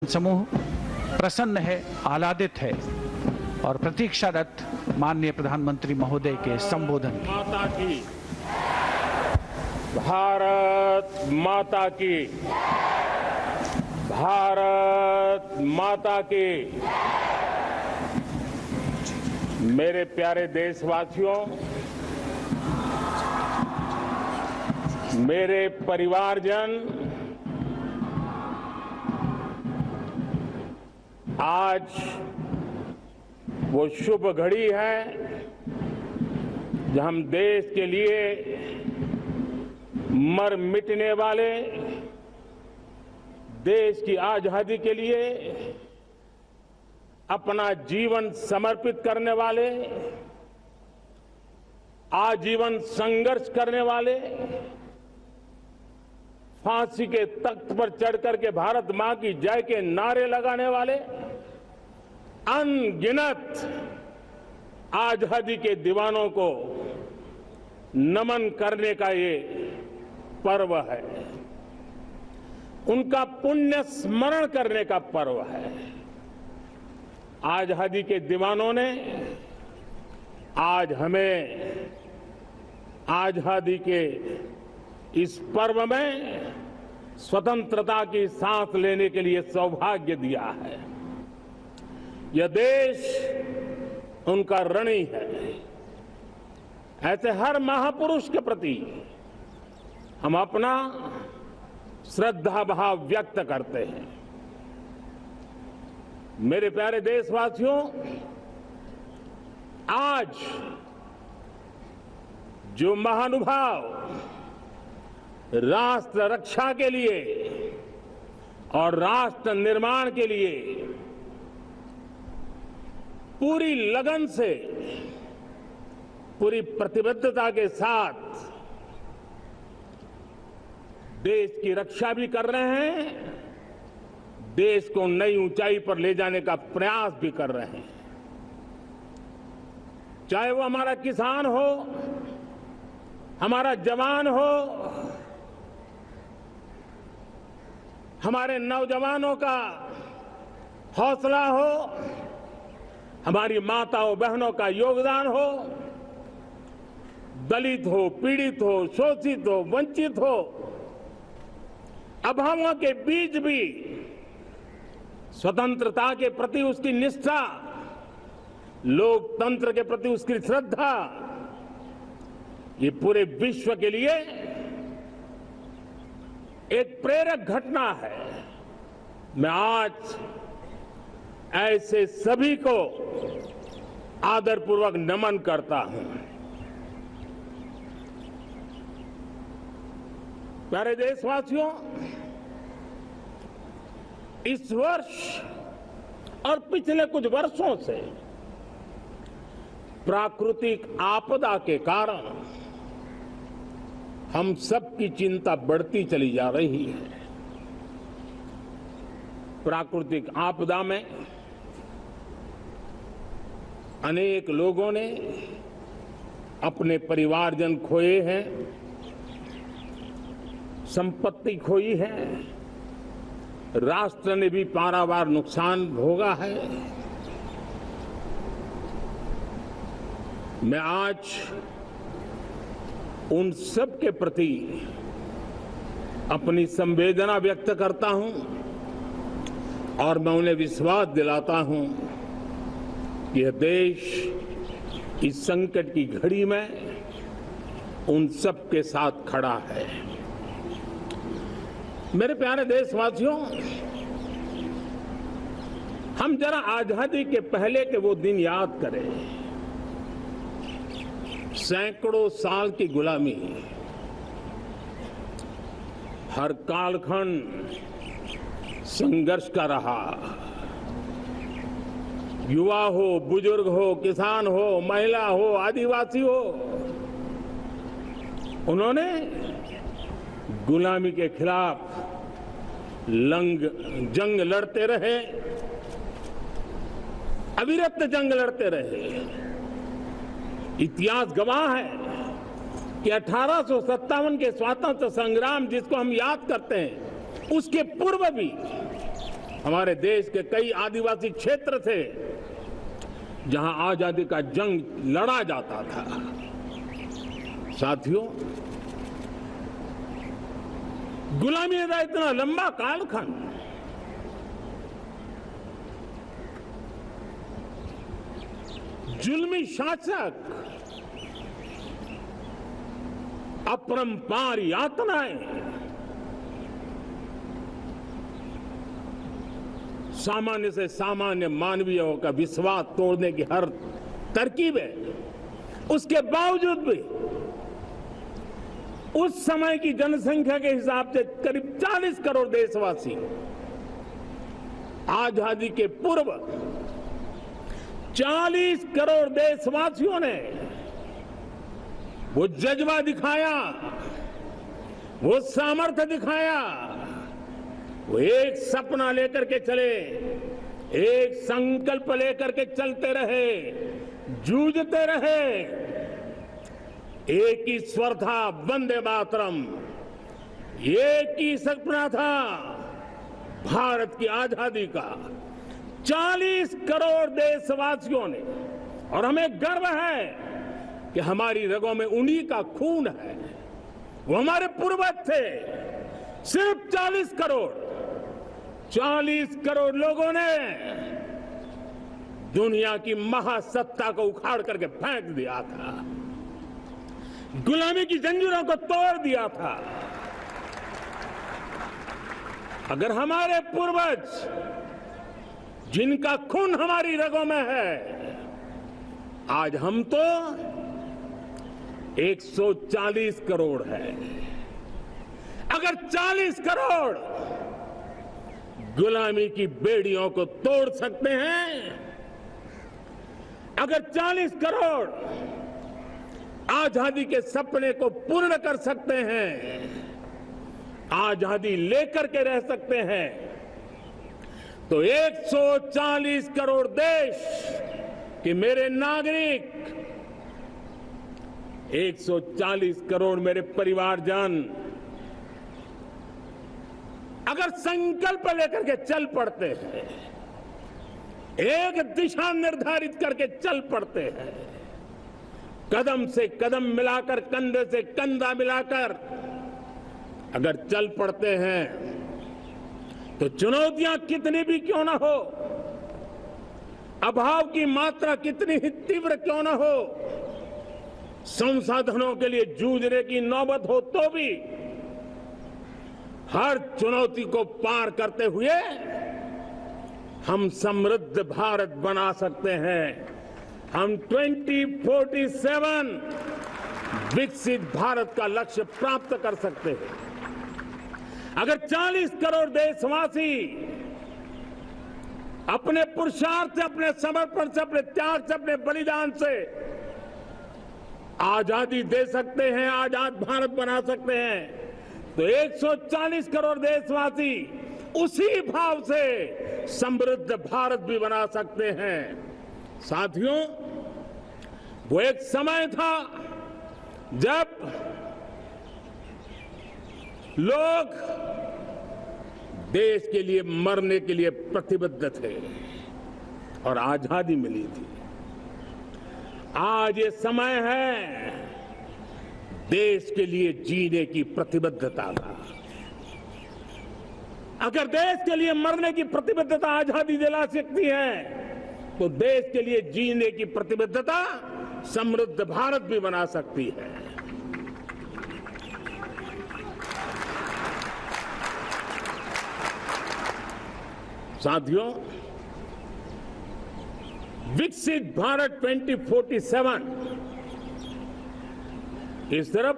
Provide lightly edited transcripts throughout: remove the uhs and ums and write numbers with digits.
समूह प्रसन्न है, आह्लादित है और प्रतीक्षारत माननीय प्रधानमंत्री महोदय के संबोधन की। माता की, भारत माता की, भारत माता की। मेरे प्यारे देशवासियों, मेरे परिवारजन, आज वो शुभ घड़ी है जब हम देश के लिए मर मिटने वाले, देश की आजादी के लिए अपना जीवन समर्पित करने वाले, आजीवन संघर्ष करने वाले, फांसी के तख्त पर चढ़कर के भारत मां की जय के नारे लगाने वाले अनगिनत आजादी के दीवानों को नमन करने का ये पर्व है, उनका पुण्य स्मरण करने का पर्व है। आजादी के दीवानों ने आज हमें आजादी के इस पर्व में स्वतंत्रता की सांस लेने के लिए सौभाग्य दिया है। यह देश उनका ऋणी है। ऐसे हर महापुरुष के प्रति हम अपना श्रद्धा भाव व्यक्त करते हैं। मेरे प्यारे देशवासियों, आज जो महानुभाव राष्ट्र रक्षा के लिए और राष्ट्र निर्माण के लिए पूरी लगन से, पूरी प्रतिबद्धता के साथ देश की रक्षा भी कर रहे हैं, देश को नई ऊंचाई पर ले जाने का प्रयास भी कर रहे हैं। चाहे वो हमारा किसान हो, हमारा जवान हो, हमारे नौजवानों का हौसला हो, हमारी माताओं बहनों का योगदान हो, दलित हो, पीड़ित हो, शोषित हो, वंचित हो, अभावों के बीच भी स्वतंत्रता के प्रति उसकी निष्ठा, लोकतंत्र के प्रति उसकी श्रद्धा, ये पूरे विश्व के लिए एक प्रेरक घटना है। मैं आज ऐसे सभी को आदरपूर्वक नमन करता हूं। प्यारे देशवासियों, इस वर्ष और पिछले कुछ वर्षों से प्राकृतिक आपदा के कारण हम सबकी चिंता बढ़ती चली जा रही है। प्राकृतिक आपदा में अनेक लोगों ने अपने परिवारजन खोए हैं, संपत्ति खोई है, राष्ट्र ने भी पारावार नुकसान भोगा है। मैं आज उन सब के प्रति अपनी संवेदना व्यक्त करता हूं और मैं उन्हें विश्वास दिलाता हूं कि यह देश इस संकट की घड़ी में उन सब के साथ खड़ा है। मेरे प्यारे देशवासियों, हम जरा आजादी के पहले के वो दिन याद करें। सैकड़ों साल की गुलामी, हर कालखंड संघर्ष का रहा। युवा हो, बुजुर्ग हो, किसान हो, महिला हो, आदिवासी हो, उन्होंने गुलामी के खिलाफ जंग लड़ते रहे, अविरत जंग लड़ते रहे। इतिहास गवाह है कि 1857 के स्वतंत्रता संग्राम जिसको हम याद करते हैं, उसके पूर्व भी हमारे देश के कई आदिवासी क्षेत्र थे जहां आजादी का जंग लड़ा जाता था। साथियों, गुलामी का इतना लंबा कालखंड जुल्मी शासक, अपरंपार यातनाएं, सामान्य से सामान्य मानवीयों का विश्वास तोड़ने की हर तरकीब है। उसके बावजूद भी उस समय की जनसंख्या के हिसाब से करीब 40 करोड़ देशवासी आजादी के पूर्व 40 करोड़ देशवासियों ने वो जज्बा दिखाया, वो सामर्थ्य दिखाया, वो एक सपना लेकर के चले, एक संकल्प लेकर के चलते रहे, जूझते रहे। एक ही स्वर था, वंदे मातरम। एक ही सपना था, भारत की आजादी का। 40 करोड़ देशवासियों ने, और हमें गर्व है कि हमारी रगों में उन्हीं का खून है। वो हमारे पूर्वज थे। सिर्फ 40 करोड़ लोगों ने दुनिया की महासत्ता को उखाड़ करके फेंक दिया था, गुलामी की जंजीरों को तोड़ दिया था। अगर हमारे पूर्वज, जिनका खून हमारी रगों में है, आज हम तो 140 करोड़ है। अगर 40 करोड़ गुलामी की बेड़ियों को तोड़ सकते हैं, अगर 40 करोड़ आजादी के सपने को पूर्ण कर सकते हैं, आजादी लेकर के रह सकते हैं, तो 140 करोड़ देश के मेरे नागरिक, 140 करोड़ मेरे परिवारजन अगर संकल्प लेकर के चल पड़ते हैं, एक दिशा निर्धारित करके चल पड़ते हैं, कदम से कदम मिलाकर, कंधे से कंधा मिलाकर अगर चल पड़ते हैं, तो चुनौतियां कितनी भी क्यों ना हो, अभाव की मात्रा कितनी ही तीव्र क्यों ना हो, संसाधनों के लिए जूझने की नौबत हो, तो भी हर चुनौती को पार करते हुए हम समृद्ध भारत बना सकते हैं। हम 2047 विकसित भारत का लक्ष्य प्राप्त कर सकते हैं। अगर 40 करोड़ देशवासी अपने पुरुषार्थ से, अपने समर्पण से, अपने त्याग से, अपने बलिदान से आजादी दे सकते हैं, आजाद भारत बना सकते हैं, तो 140 करोड़ देशवासी उसी भाव से समृद्ध भारत भी बना सकते हैं। साथियों, वो एक समय था जब लोग देश के लिए मरने के लिए प्रतिबद्ध थे और आजादी मिली थी। आज ये समय है देश के लिए जीने की प्रतिबद्धता का। अगर देश के लिए मरने की प्रतिबद्धता आजादी दिला सकती है, तो देश के लिए जीने की प्रतिबद्धता समृद्ध भारत भी बना सकती है। साथियों, विकसित भारत 2047 इस तरफ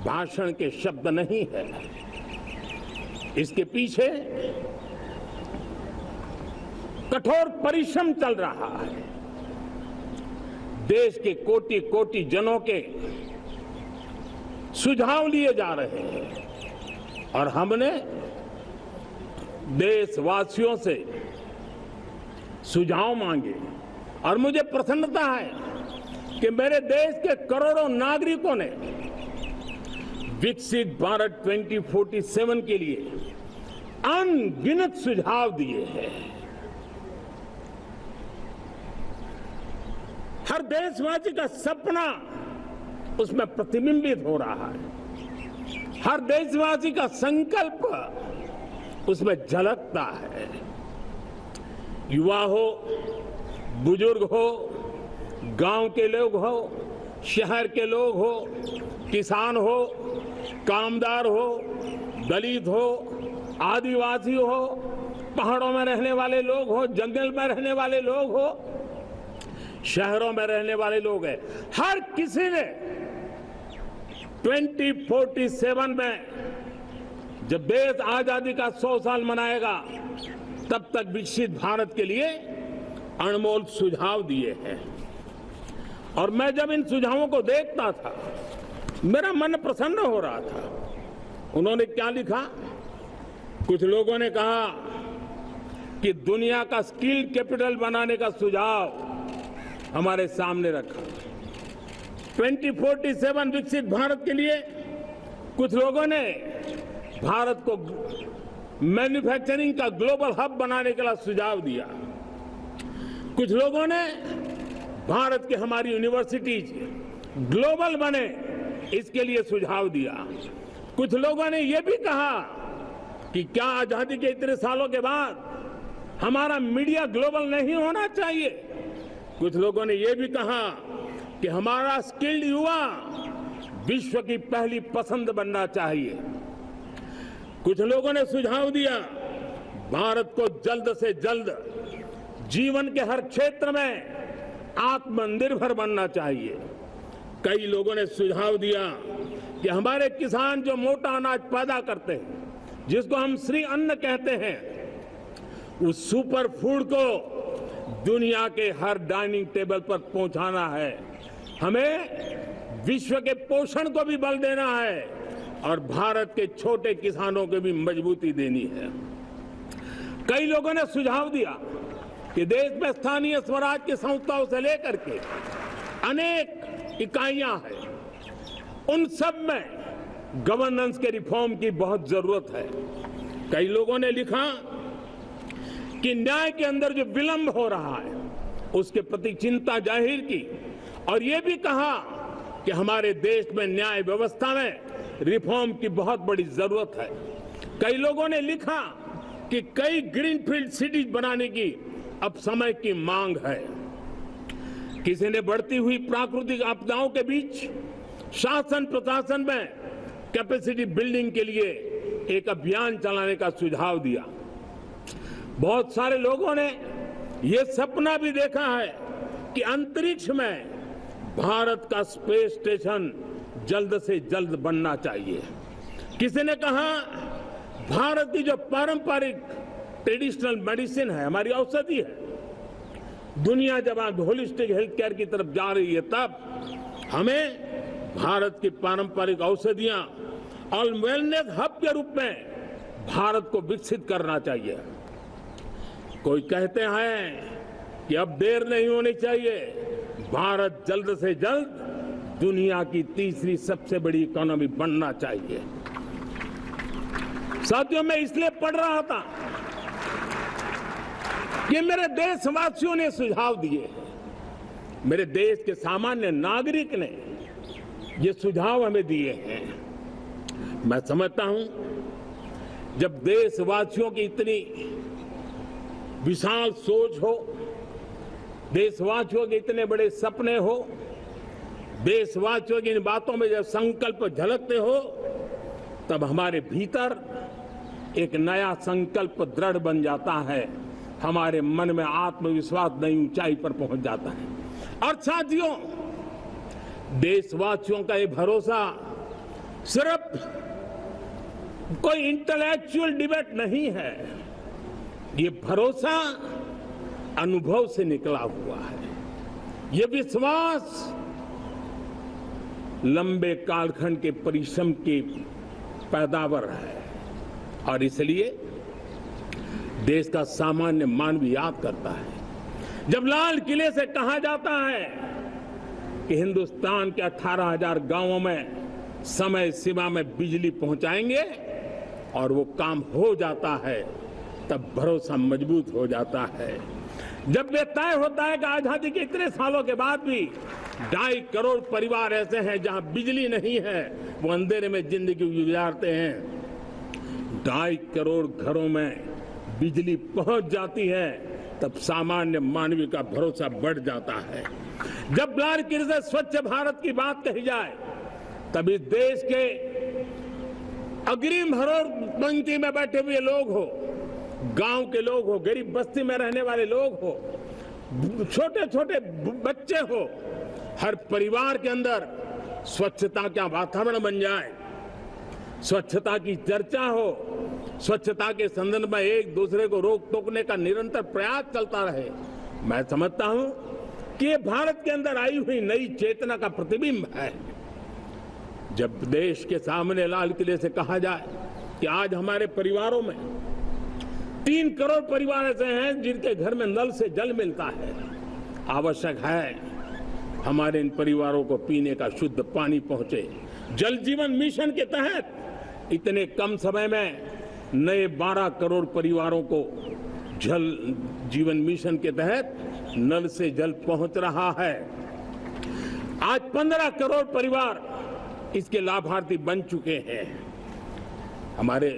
भाषण के शब्द नहीं है, इसके पीछे कठोर परिश्रम चल रहा है। देश के कोटि कोटि जनों के सुझाव लिए जा रहे हैं और हमने देशवासियों से सुझाव मांगे और मुझे प्रसन्नता है कि मेरे देश के करोड़ों नागरिकों ने विकसित भारत 2047 के लिए अनगिनत सुझाव दिए हैं। हर देशवासी का सपना उसमें प्रतिबिंबित हो रहा है, हर देशवासी का संकल्प उसमें झलकता है। युवा हो, बुजुर्ग हो, गांव के लोग हो, शहर के लोग हो, किसान हो, कामदार हो, दलित हो, आदिवासी हो, पहाड़ों में रहने वाले लोग हो, जंगल में रहने वाले लोग हो, शहरों में रहने वाले लोग हैं, हर किसी ने 2047 में जब देश आजादी का 100 साल मनाएगा तब तक विकसित भारत के लिए अनमोल सुझाव दिए हैं। और मैं जब इन सुझावों को देखता था मेरा मन प्रसन्न हो रहा था। उन्होंने क्या लिखा? कुछ लोगों ने कहा कि दुनिया का स्किल कैपिटल बनाने का सुझाव हमारे सामने रखा। 2047 विकसित भारत के लिए कुछ लोगों ने भारत को मैन्युफैक्चरिंग का ग्लोबल हब बनाने के लिए सुझाव दिया। कुछ लोगों ने भारत की हमारी यूनिवर्सिटीज ग्लोबल बने इसके लिए सुझाव दिया। कुछ लोगों ने यह भी कहा कि क्या आजादी के इतने सालों के बाद हमारा मीडिया ग्लोबल नहीं होना चाहिए। कुछ लोगों ने यह भी कहा कि हमारा स्किल्ड युवा विश्व की पहली पसंद बनना चाहिए। कुछ लोगों ने सुझाव दिया भारत को जल्द से जल्द जीवन के हर क्षेत्र में आत्मनिर्भर बनना चाहिए। कई लोगों ने सुझाव दिया कि हमारे किसान जो मोटा अनाज पैदा करते हैं, जिसको हम श्री अन्न कहते हैं, उस सुपर फूड को दुनिया के हर डाइनिंग टेबल पर पहुंचाना है। हमें विश्व के पोषण को भी बल देना है और भारत के छोटे किसानों को भी मजबूती देनी है। कई लोगों ने सुझाव दिया कि देश में स्थानीय स्वराज की संस्थाओं से लेकर के अनेक इकाइयां हैं, उन सब में गवर्नेंस के रिफॉर्म की बहुत जरूरत है। कई लोगों ने लिखा कि न्याय के अंदर जो विलंब हो रहा है उसके प्रति चिंता जाहिर की और ये भी कहा कि हमारे देश में न्याय व्यवस्था में रिफॉर्म की बहुत बड़ी जरूरत है। कई लोगों ने लिखा कि कई ग्रीनफील्ड सिटीज बनाने की अब समय की मांग है। किसी ने बढ़ती हुई प्राकृतिक आपदाओं के बीच शासन प्रशासन में कैपेसिटी बिल्डिंग के लिए एक अभियान चलाने का सुझाव दिया। बहुत सारे लोगों ने यह सपना भी देखा है कि अंतरिक्ष में भारत का स्पेस स्टेशन जल्द से जल्द बनना चाहिए। किसी ने कहा भारत की जो पारंपरिक ट्रेडिशनल मेडिसिन है, हमारी औषधि है, दुनिया जब आज होलिस्टिक हेल्थ केयर की तरफ जा रही है तब हमें भारत की पारंपरिक औषधियां और वेलनेस हब के रूप में भारत को विकसित करना चाहिए। कोई कहते हैं कि अब देर नहीं होनी चाहिए, भारत जल्द से जल्द दुनिया की तीसरी सबसे बड़ी इकोनॉमी बनना चाहिए। साथियों, मैं इसलिए पढ़ रहा था कि मेरे देशवासियों ने सुझाव दिए, मेरे देश के सामान्य नागरिक ने ये सुझाव हमें दिए हैं। मैं समझता हूं जब देशवासियों की इतनी विशाल सोच हो, देशवासियों के इतने बड़े सपने हो, देशवासियों की इन बातों में जब संकल्प झलकते हो, तब हमारे भीतर एक नया संकल्प दृढ़ बन जाता है, हमारे मन में आत्मविश्वास नई ऊंचाई पर पहुंच जाता है। और साथियों, देशवासियों का ये भरोसा सिर्फ कोई इंटेलेक्चुअल डिबेट नहीं है, ये भरोसा अनुभव से निकला हुआ है। ये विश्वास लंबे कालखंड के परिश्रम की पैदावार है और इसलिए देश का सामान्य मानव याद करता है। जब लाल किले से कहा जाता है कि हिंदुस्तान के 18,000 गांवों में समय सीमा में बिजली पहुंचाएंगे और वो काम हो जाता है, तब भरोसा मजबूत हो जाता है। जब ये तय होता है कि आजादी के इतने सालों के बाद भी 2.5 करोड़ परिवार ऐसे हैं जहां बिजली नहीं है, वो अंधेरे में जिंदगी गुजारते हैं, 2.5 करोड़ घरों में बिजली पहुंच जाती है, तब सामान्य मानवीय का भरोसा बढ़ जाता है। जब बारीकी से स्वच्छ भारत की बात कही जाए, तब इस देश के अग्रिम हरोड़ पंक्ति में बैठे हुए लोग हो, गांव के लोग हो, गरीब बस्ती में रहने वाले लोग हो, छोटे छोटे बच्चे हो, हर परिवार के अंदर स्वच्छता का वातावरण बन जाए, स्वच्छता की चर्चा हो, स्वच्छता के संदर्भ में एक दूसरे को रोक टोकने का निरंतर प्रयास चलता रहे। मैं समझता हूं कि ये भारत के अंदर आई हुई नई चेतना का प्रतिबिंब है। जब देश के सामने लाल किले से कहा जाए कि आज हमारे परिवारों में 3 करोड़ परिवार ऐसे हैं जिनके घर में नल से जल मिलता है, आवश्यक है हमारे इन परिवारों को पीने का शुद्ध पानी पहुंचे। जल जीवन मिशन के तहत इतने कम समय में नए 12 करोड़ परिवारों को जल जीवन मिशन के तहत नल से जल पहुंच रहा है। आज 15 करोड़ परिवार इसके लाभार्थी बन चुके हैं। हमारे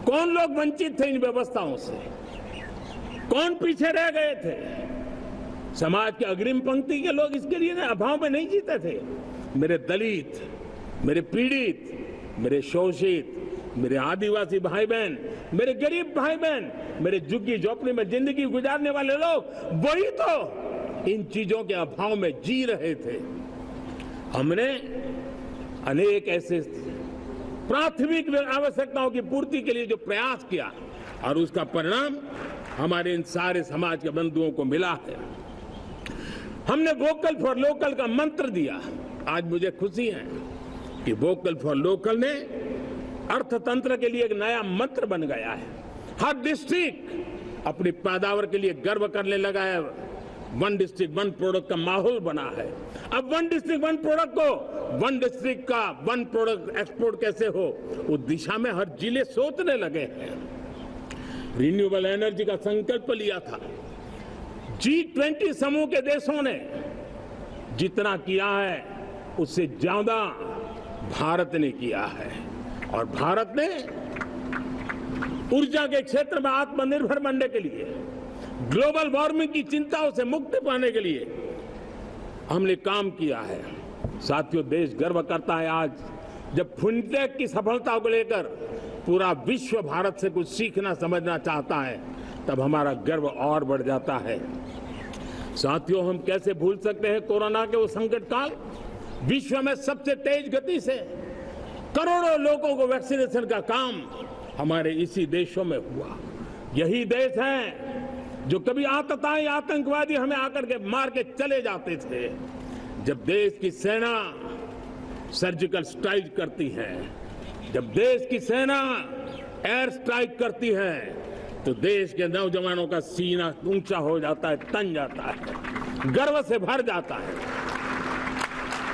कौन लोग वंचित थे इन व्यवस्थाओं से, कौन पीछे रह गए थे? समाज के अग्रिम पंक्ति के लोग इसके लिए अभाव में नहीं जीते थे। मेरे दलित, मेरे पीड़ित, मेरे शोषित, मेरे आदिवासी भाई बहन, मेरे गरीब भाई बहन, मेरे झुग्गी झोपड़ी में जिंदगी गुजारने वाले लोग, वही तो इन चीजों के अभाव में जी रहे थे। हमने अनेक ऐसे प्राथमिक आवश्यकताओं की पूर्ति के लिए जो प्रयास किया और उसका परिणाम हमारे इन सारे समाज के बंधुओं को मिला है। हमने वोकल फॉर लोकल का मंत्र दिया। आज मुझे खुशी है कि वोकल फॉर लोकल ने अर्थतंत्र के लिए एक नया मंत्र बन गया है। हर डिस्ट्रिक्ट अपनी पैदावार के लिए गर्व करने लगा है। 1 डिस्ट्रिक्ट 1 प्रोडक्ट का माहौल बना है। अब 1 डिस्ट्रिक्ट 1 प्रोडक्ट को 1 डिस्ट्रिक्ट का 1 प्रोडक्ट एक्सपोर्ट कैसे हो, उस दिशा में हर जिले सोचने लगे हैं। रिन्यूएबल एनर्जी का संकल्प लिया था। G20 समूह के देशों ने जितना किया है उससे ज्यादा भारत ने किया है और भारत ने ऊर्जा के क्षेत्र में आत्मनिर्भर बनने के लिए, ग्लोबल वार्मिंग की चिंताओं से मुक्ति पाने के लिए हमने काम किया है। साथियों, देश गर्व करता है आज जब फिनटेक की सफलता को लेकर पूरा विश्व भारत से कुछ सीखना समझना चाहता है, तब हमारा गर्व और बढ़ जाता है। साथियों, हम कैसे भूल सकते हैं कोरोना के वो संकट काल। विश्व में सबसे तेज गति से करोड़ों लोगों को वैक्सीनेशन का काम हमारे इसी देशों में हुआ। यही देश है जो कभी आतताई आतंकवादी हमें आकर के मार के चले जाते थे। जब देश की सेना सर्जिकल स्ट्राइक करती है, जब देश की सेना एयर स्ट्राइक करती है, तो देश के नौजवानों का सीना ऊंचा हो जाता है, तन जाता है, गर्व से भर जाता है।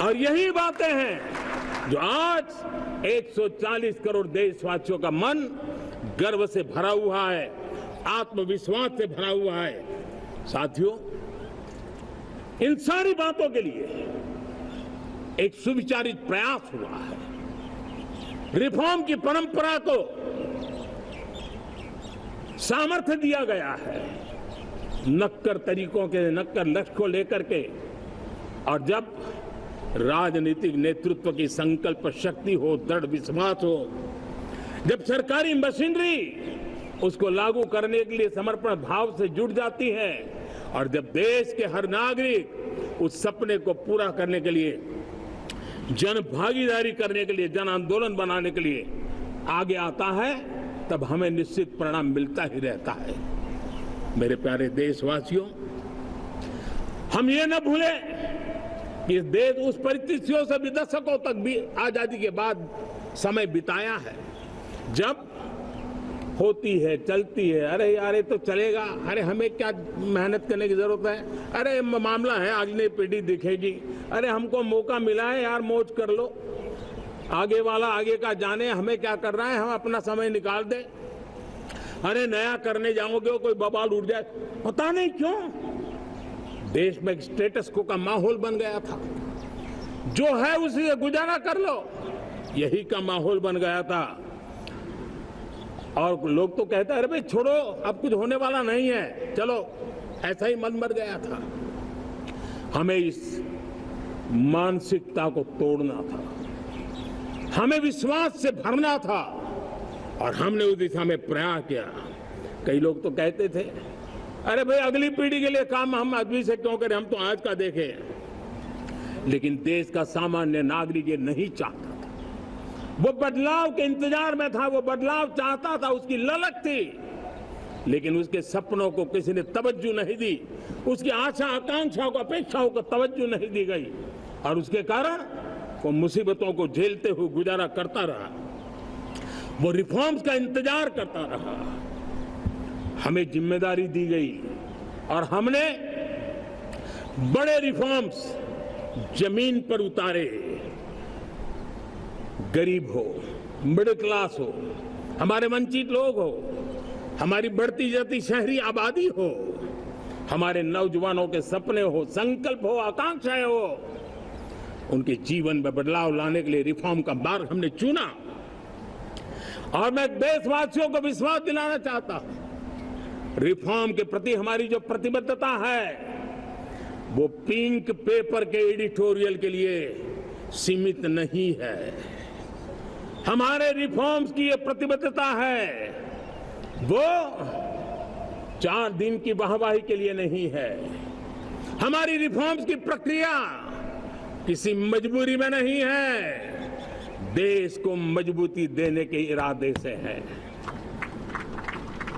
और यही बातें हैं जो आज 140 करोड़ देशवासियों का मन गर्व से भरा हुआ है, आत्मविश्वास से भरा हुआ है। साथियों, इन सारी बातों के लिए एक सुविचारित प्रयास हुआ है। रिफॉर्म की परंपरा को सामर्थ्य दिया गया है, नक्कर तरीकों के, नक्कर लक्ष्य को लेकर के। और जब राजनीतिक नेतृत्व की संकल्प शक्ति हो, दृढ़ विश्वास हो, जब सरकारी मशीनरी उसको लागू करने के लिए समर्पण भाव से जुट जाती है, और जब देश के हर नागरिक उस सपने को पूरा करने के लिए, जन भागीदारी करने के लिए, जन आंदोलन बनाने के लिए आगे आता है, तब हमें निश्चित परिणाम मिलता ही रहता है। मेरे प्यारे देशवासियों, हम ये न भूलें कि इस देश उस परिस्थितियों से भी दशकों तक भी आजादी के बाद समय बिताया है, जब होती है, चलती है, अरे यार ये तो चलेगा, अरे हमें क्या मेहनत करने की जरूरत है, अरे मामला है अगली पीढ़ी दिखेगी, अरे हमको मौका मिला है यार, मौज कर लो। आगे वाला आगे का जाने, हमें क्या कर रहा है, हम अपना समय निकाल दे। अरे नया करने जाओगे कोई बवाल उठ जाए, पता नहीं क्यों देश में एक स्टेटस को का माहौल बन गया था। जो है उसी से गुजारा कर लो, यही का माहौल बन गया था। और लोग तो कहते हैं अरे भाई छोड़ो, अब कुछ होने वाला नहीं है, चलो, ऐसा ही मन बन गया था। हमें इस मानसिकता को तोड़ना था, हमें विश्वास से भरना था, और हमने उस दिशा में प्रयास किया। कई लोग तो कहते थे अरे भाई अगली पीढ़ी के लिए काम हम अभी से क्यों करें, हम तो आज का देखें। लेकिन देश का सामान्य नागरिक ये नहीं चाहता था, वो बदलाव के इंतजार में था, वो बदलाव चाहता था, उसकी ललक थी, लेकिन उसके सपनों को किसी ने तवज्जो नहीं दी, उसकी आशा आकांक्षाओं को अपेक्षाओं को तवज्जो नहीं दी गई, और उसके कारण वो मुसीबतों को झेलते हुए गुजारा करता रहा, वो रिफॉर्म्स का इंतजार करता रहा। हमें जिम्मेदारी दी गई और हमने बड़े रिफॉर्म्स जमीन पर उतारे। गरीब हो, मिडिल क्लास हो, हमारे वंचित लोग हो, हमारी बढ़ती जाती शहरी आबादी हो, हमारे नौजवानों के सपने हो, संकल्प हो, आकांक्षाएं हो, उनके जीवन में बदलाव लाने के लिए रिफॉर्म का मार्ग हमने चुना। और मैं देशवासियों को विश्वास दिलाना चाहता हूं, रिफॉर्म के प्रति हमारी जो प्रतिबद्धता है वो पिंक पेपर के एडिटोरियल के लिए सीमित नहीं है। हमारे रिफॉर्म्स की ये प्रतिबद्धता है, वो 4 दिन की वाहवाही के लिए नहीं है। हमारी रिफॉर्म्स की प्रक्रिया किसी मजबूरी में नहीं है, देश को मजबूती देने के इरादे से है।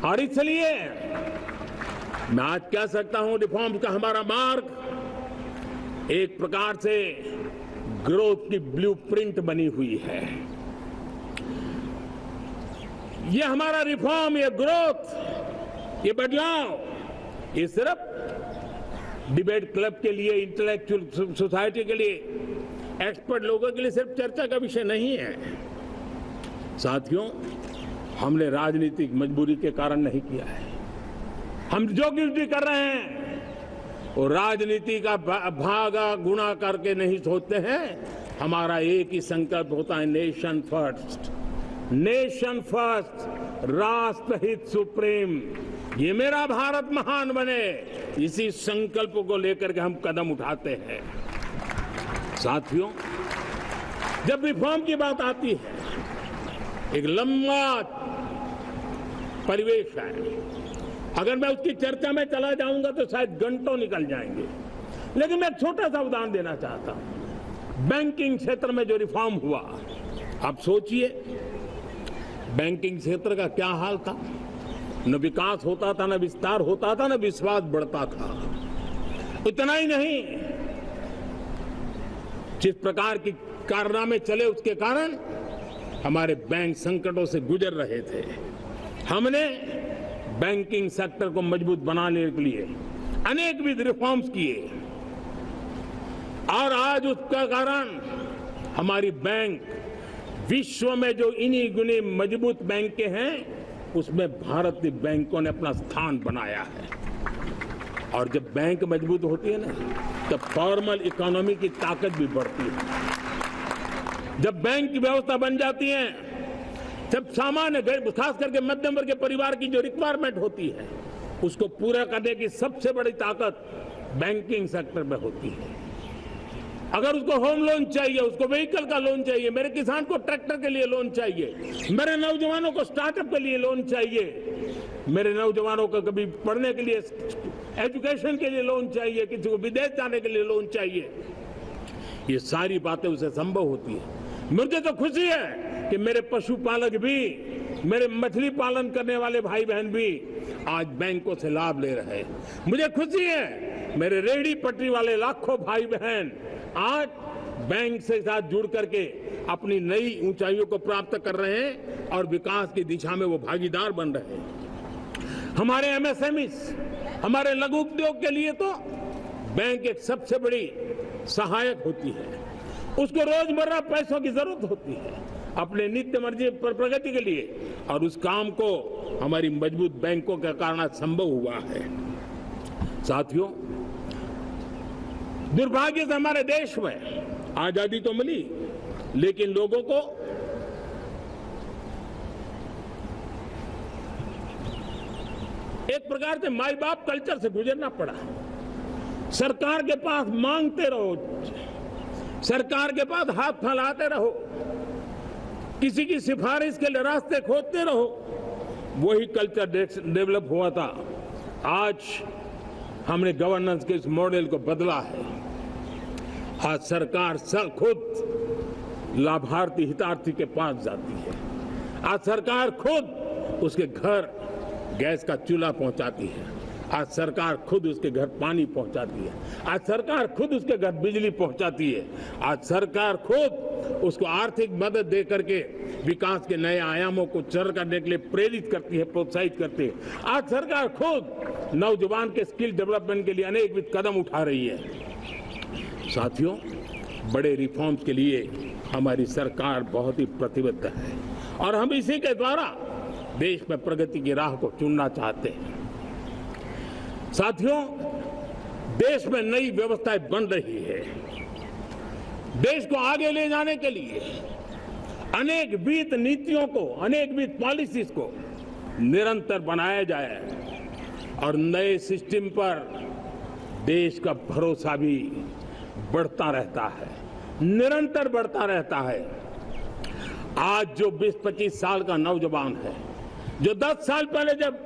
और इसलिए मैं आज कह सकता हूं रिफॉर्म का हमारा मार्ग एक प्रकार से ग्रोथ की ब्लूप्रिंट बनी हुई है। ये हमारा रिफॉर्म, ये ग्रोथ, ये बदलाव, ये सिर्फ डिबेट क्लब के लिए, इंटेलेक्चुअल सोसाइटी के लिए, एक्सपर्ट लोगों के लिए सिर्फ चर्चा का विषय नहीं है। साथियों, हमने राजनीतिक मजबूरी के कारण नहीं किया है। हम जो कुछ भी कर रहे हैं वो राजनीति का भागा गुणा करके नहीं सोचते हैं। हमारा एक ही संकल्प होता है, नेशन फर्स्ट, नेशन फर्स्ट, राष्ट्रहित सुप्रीम। ये मेरा भारत महान बने, इसी संकल्प को लेकर के हम कदम उठाते हैं। साथियों, जब रिफॉर्म की बात आती है, एक लंबा परिवेश है। अगर मैं उसकी चर्चा में चला जाऊंगा तो शायद घंटों निकल जाएंगे, लेकिन मैं एक छोटा सा उदाहरण देना चाहता हूं। बैंकिंग क्षेत्र में जो रिफॉर्म हुआ, आप सोचिए बैंकिंग क्षेत्र का क्या हाल था। न विकास होता था, न विस्तार होता था, न विश्वास बढ़ता था। इतना ही नहीं, जिस प्रकार की कारनामे चले उसके कारण हमारे बैंक संकटों से गुजर रहे थे। हमने बैंकिंग सेक्टर को मजबूत बनाने के लिए अनेकविध रिफॉर्म्स किए, और आज उसका कारण हमारी बैंक विश्व में जो इन्हीं गुने मजबूत बैंक के हैं, उसमें भारतीय बैंकों ने अपना स्थान बनाया है। और जब बैंक मजबूत होती है ना, तब फॉर्मल इकोनॉमी की ताकत भी बढ़ती है। जब बैंक की व्यवस्था बन जाती है, जब सामान्य खास करके मध्यम वर्ग के परिवार की जो रिक्वायरमेंट होती है, उसको पूरा करने की सबसे बड़ी ताकत बैंकिंग सेक्टर में होती है। अगर उसको होम लोन चाहिए, उसको व्हीकल का लोन चाहिए, मेरे किसान को ट्रैक्टर के लिए लोन चाहिए, मेरे नौजवानों को स्टार्टअप के लिए लोन चाहिए, मेरे नौजवानों को कभी पढ़ने के लिए, एजुकेशन के लिए लोन चाहिए, किसी को विदेश जाने के लिए लोन चाहिए, ये सारी बातें उसे संभव होती है। मुझे तो खुशी है कि मेरे पशुपालक भी, मेरे मछली पालन करने वाले भाई बहन भी आज बैंकों से लाभ ले रहे हैं। मुझे खुशी है मेरे रेहड़ी पटरी वाले लाखों भाई बहन आज बैंक से साथ जुड़ करके अपनी नई ऊंचाइयों को प्राप्त कर रहे हैं और विकास की दिशा में वो भागीदार बन रहे हैं। हमारे एमएसएमईज, हमारे लघु उद्योग के लिए तो बैंक एक सबसे बड़ी सहायक होती है। उसको रोजमर्रा पैसों की जरूरत होती है अपने नित्य मर्जी पर प्रगति के लिए, और उस काम को हमारी मजबूत बैंकों के कारण संभव हुआ है। साथियों, दुर्भाग्य से हमारे देश में आजादी तो मिली, लेकिन लोगों को एक प्रकार से माई बाप कल्चर से गुजरना पड़ा। सरकार के पास मांगते रहो, सरकार के पास हाथ फैलाते रहो, किसी की सिफारिश के लिए रास्ते खोजते रहो, वही कल्चर डेवलप हुआ था। आज हमने गवर्नेंस के इस मॉडल को बदला है। आज सरकार खुद लाभार्थी हितार्थी के पास जाती है। आज सरकार खुद उसके घर गैस का चूल्हा पहुंचाती है। आज सरकार खुद उसके घर पानी पहुंचाती है। आज सरकार खुद उसके घर बिजली पहुंचाती है। आज सरकार खुद उसको आर्थिक मदद दे करके विकास के नए आयामों को सर करने के लिए प्रेरित करती है, प्रोत्साहित करती है। आज सरकार खुद नौजवान के स्किल डेवलपमेंट के लिए अनेकविध कदम उठा रही है। साथियों, बड़े रिफॉर्म्स के लिए हमारी सरकार बहुत ही प्रतिबद्ध है और हम इसी के द्वारा देश में प्रगति की राह को चुनना चाहते हैं। साथियों, देश में नई व्यवस्थाएं बन रही है। देश को आगे ले जाने के लिए अनेक वित्त नीतियों को, अनेक वित्त पॉलिसीज को निरंतर बनाया जाए और नए सिस्टम पर देश का भरोसा भी बढ़ता रहता है, निरंतर बढ़ता रहता है। आज जो 20-25 साल का नौजवान है, जो 10 साल पहले जब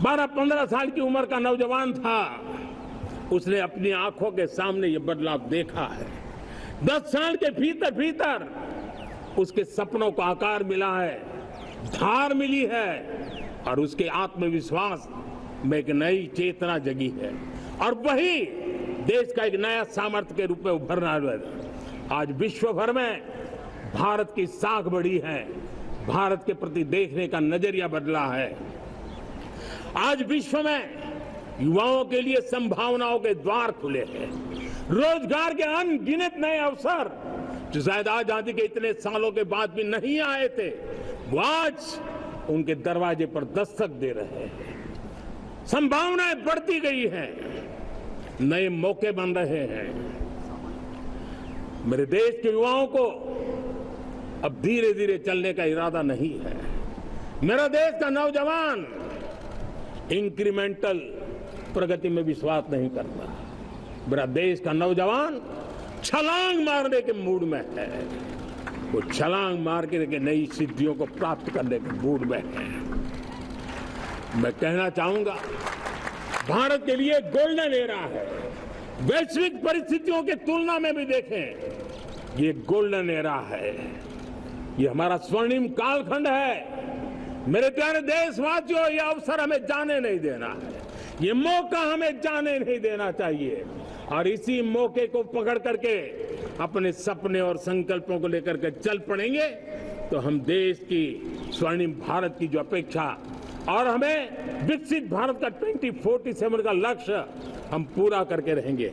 12-15 साल की उम्र का नौजवान था, उसने अपनी आंखों के सामने ये बदलाव देखा है। 10 साल के भीतर भीतर उसके सपनों को आकार मिला है, धार मिली है और उसके आत्मविश्वास में एक नई चेतना जगी है और वही देश का एक नया सामर्थ्य के रूप में उभरना है। आज विश्व भर में भारत की साख बढ़ी है, भारत के प्रति देखने का नजरिया बदला है। आज विश्व में युवाओं के लिए संभावनाओं के द्वार खुले हैं। रोजगार के अनगिनत नए अवसर जो शायद आजादी के इतने सालों के बाद भी नहीं आए थे, वो आज उनके दरवाजे पर दस्तक दे रहे हैं। संभावनाएं बढ़ती गई हैं, नए मौके बन रहे हैं। मेरे देश के युवाओं को अब धीरे धीरे चलने का इरादा नहीं है। मेरा देश का नौजवान इंक्रीमेंटल प्रगति में विश्वास नहीं करता। मेरा देश का नौजवान छलांग मारने के मूड में है। वो छलांग मार के नई सिद्धियों को प्राप्त करने के मूड में है। मैं कहना चाहूंगा, भारत के लिए गोल्डन एरा है। वैश्विक परिस्थितियों की तुलना में भी देखें, ये गोल्डन एरा है। ये हमारा स्वर्णिम कालखंड है। मेरे प्यारे देशवासियों, ये अवसर हमें जाने नहीं देना है, ये मौका हमें जाने नहीं देना चाहिए और इसी मौके को पकड़ करके अपने सपने और संकल्पों को लेकर के चल पड़ेंगे तो हम देश की स्वर्णिम भारत की जो अपेक्षा और हमें विकसित भारत का 2047 का लक्ष्य हम पूरा करके रहेंगे।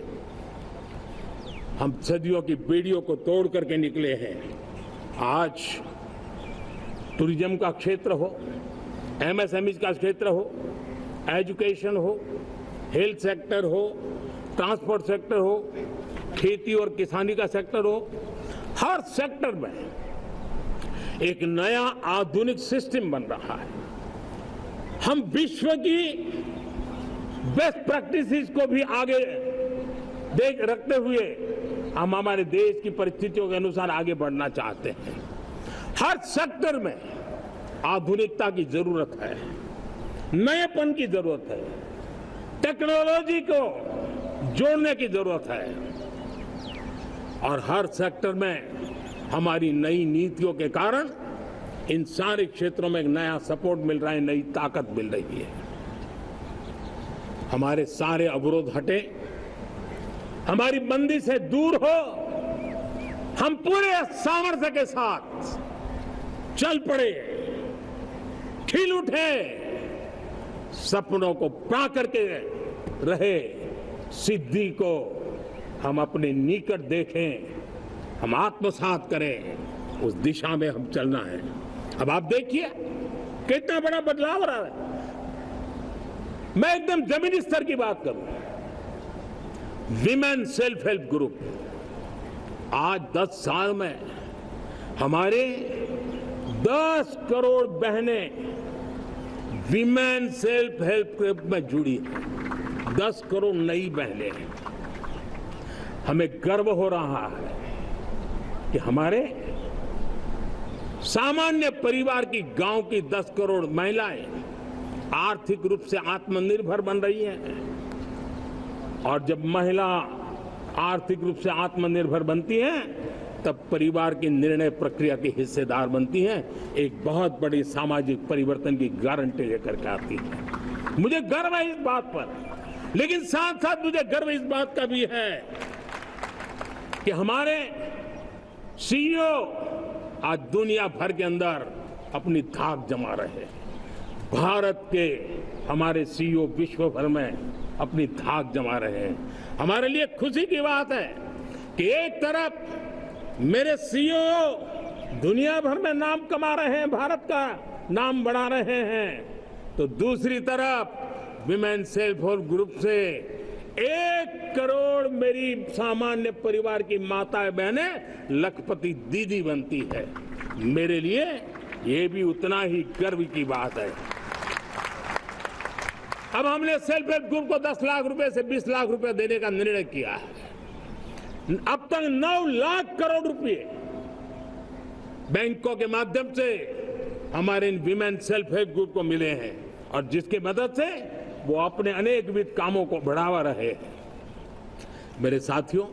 हम सदियों की बेड़ियों को तोड़ करके निकले हैं। आज टूरिज्म का क्षेत्र हो, एमएसएमई का क्षेत्र हो, एजुकेशन हो, हेल्थ सेक्टर हो, ट्रांसपोर्ट सेक्टर हो, खेती और किसानी का सेक्टर हो, हर सेक्टर में एक नया आधुनिक सिस्टम बन रहा है। हम विश्व की बेस्ट प्रैक्टिसेस को भी आगे देख रखते हुए हम हमारे देश की परिस्थितियों के अनुसार आगे बढ़ना चाहते हैं। हर सेक्टर में आधुनिकता की जरूरत है, नएपन की जरूरत है, टेक्नोलॉजी को जोड़ने की जरूरत है और हर सेक्टर में हमारी नई नीतियों के कारण इन सारे क्षेत्रों में एक नया सपोर्ट मिल रहा है, नई ताकत मिल रही है। हमारे सारे अवरोध हटे, हमारी बंदी से दूर हो, हम पूरे सामर्थ्य के साथ चल पड़े, खिल उठे, सपनों को पा करके रहे, सिद्धि को हम अपने निकट देखें, हम आत्मसात करें, उस दिशा में हम चलना है। अब आप देखिए कितना बड़ा बदलाव रहा है। मैं एकदम जमीनी स्तर की बात करूं, विमेन सेल्फ हेल्प ग्रुप, आज 10 साल में हमारे 10 करोड़ बहनें विमेन सेल्फ हेल्प ग्रुप में जुड़ी हैं। 10 करोड़ नई बहनें हैं। हमें गर्व हो रहा है कि हमारे सामान्य परिवार की, गांव की 10 करोड़ महिलाएं आर्थिक रूप से आत्मनिर्भर बन रही हैं। और जब महिला आर्थिक रूप से आत्मनिर्भर बनती हैं, तब परिवार की निर्णय प्रक्रिया की हिस्सेदार बनती हैं, एक बहुत बड़ी सामाजिक परिवर्तन की गारंटी लेकर के आती है। मुझे गर्व है इस बात पर, लेकिन साथ साथ मुझे गर्व इस बात का भी है कि हमारे सीईओ आज दुनिया भर के अंदर अपनी धाक जमा रहे हैं। भारत के हमारे सीईओ विश्व भर में अपनी धाक जमा रहे हैं। हमारे लिए खुशी की बात है कि एक तरफ मेरे सीईओ दुनिया भर में नाम कमा रहे हैं, भारत का नाम बढ़ा रहे हैं, तो दूसरी तरफ विमेन सेल्फ हेल्प ग्रुप से 1 करोड़ मेरी सामान्य परिवार की माताएं बहनें लखपति दीदी बनती है। मेरे लिए ये भी उतना ही गर्व की बात है। अब हमने सेल्फ हेल्प ग्रुप को 10 लाख रुपए से 20 लाख रुपए देने का निर्णय किया है। अब तक 9 लाख करोड़ रुपए बैंकों के माध्यम से हमारे इन विमेन सेल्फ हेल्प ग्रुप को मिले हैं, और जिसकी मदद से वो अपने अनेकविध कामों को बढ़ावा रहे हैं। मेरे साथियों,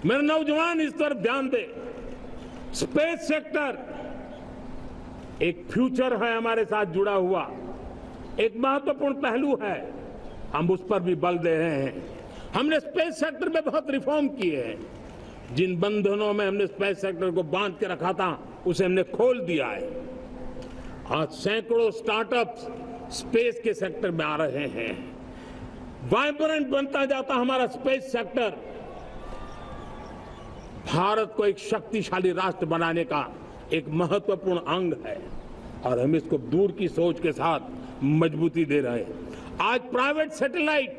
मेरे नौजवान इस तरफ ध्यान दें। स्पेस सेक्टर एक फ्यूचर है हमारे साथ जुड़ा हुआ, एक महत्वपूर्ण पहलू है, हम उस पर भी बल दे रहे हैं। हमने स्पेस सेक्टर में बहुत रिफॉर्म किए हैं। जिन बंधनों में हमने स्पेस सेक्टर को बांध के रखा था, उसे हमने खोल दिया है। आज सैकड़ों स्टार्टअप्स स्पेस के सेक्टर में आ रहे हैं। वाइब्रेंट बनता जाता हमारा स्पेस सेक्टर भारत को एक शक्तिशाली राष्ट्र बनाने का एक महत्वपूर्ण अंग है, और हम इसको दूर की सोच के साथ मजबूती दे रहे हैं। आज private satellite,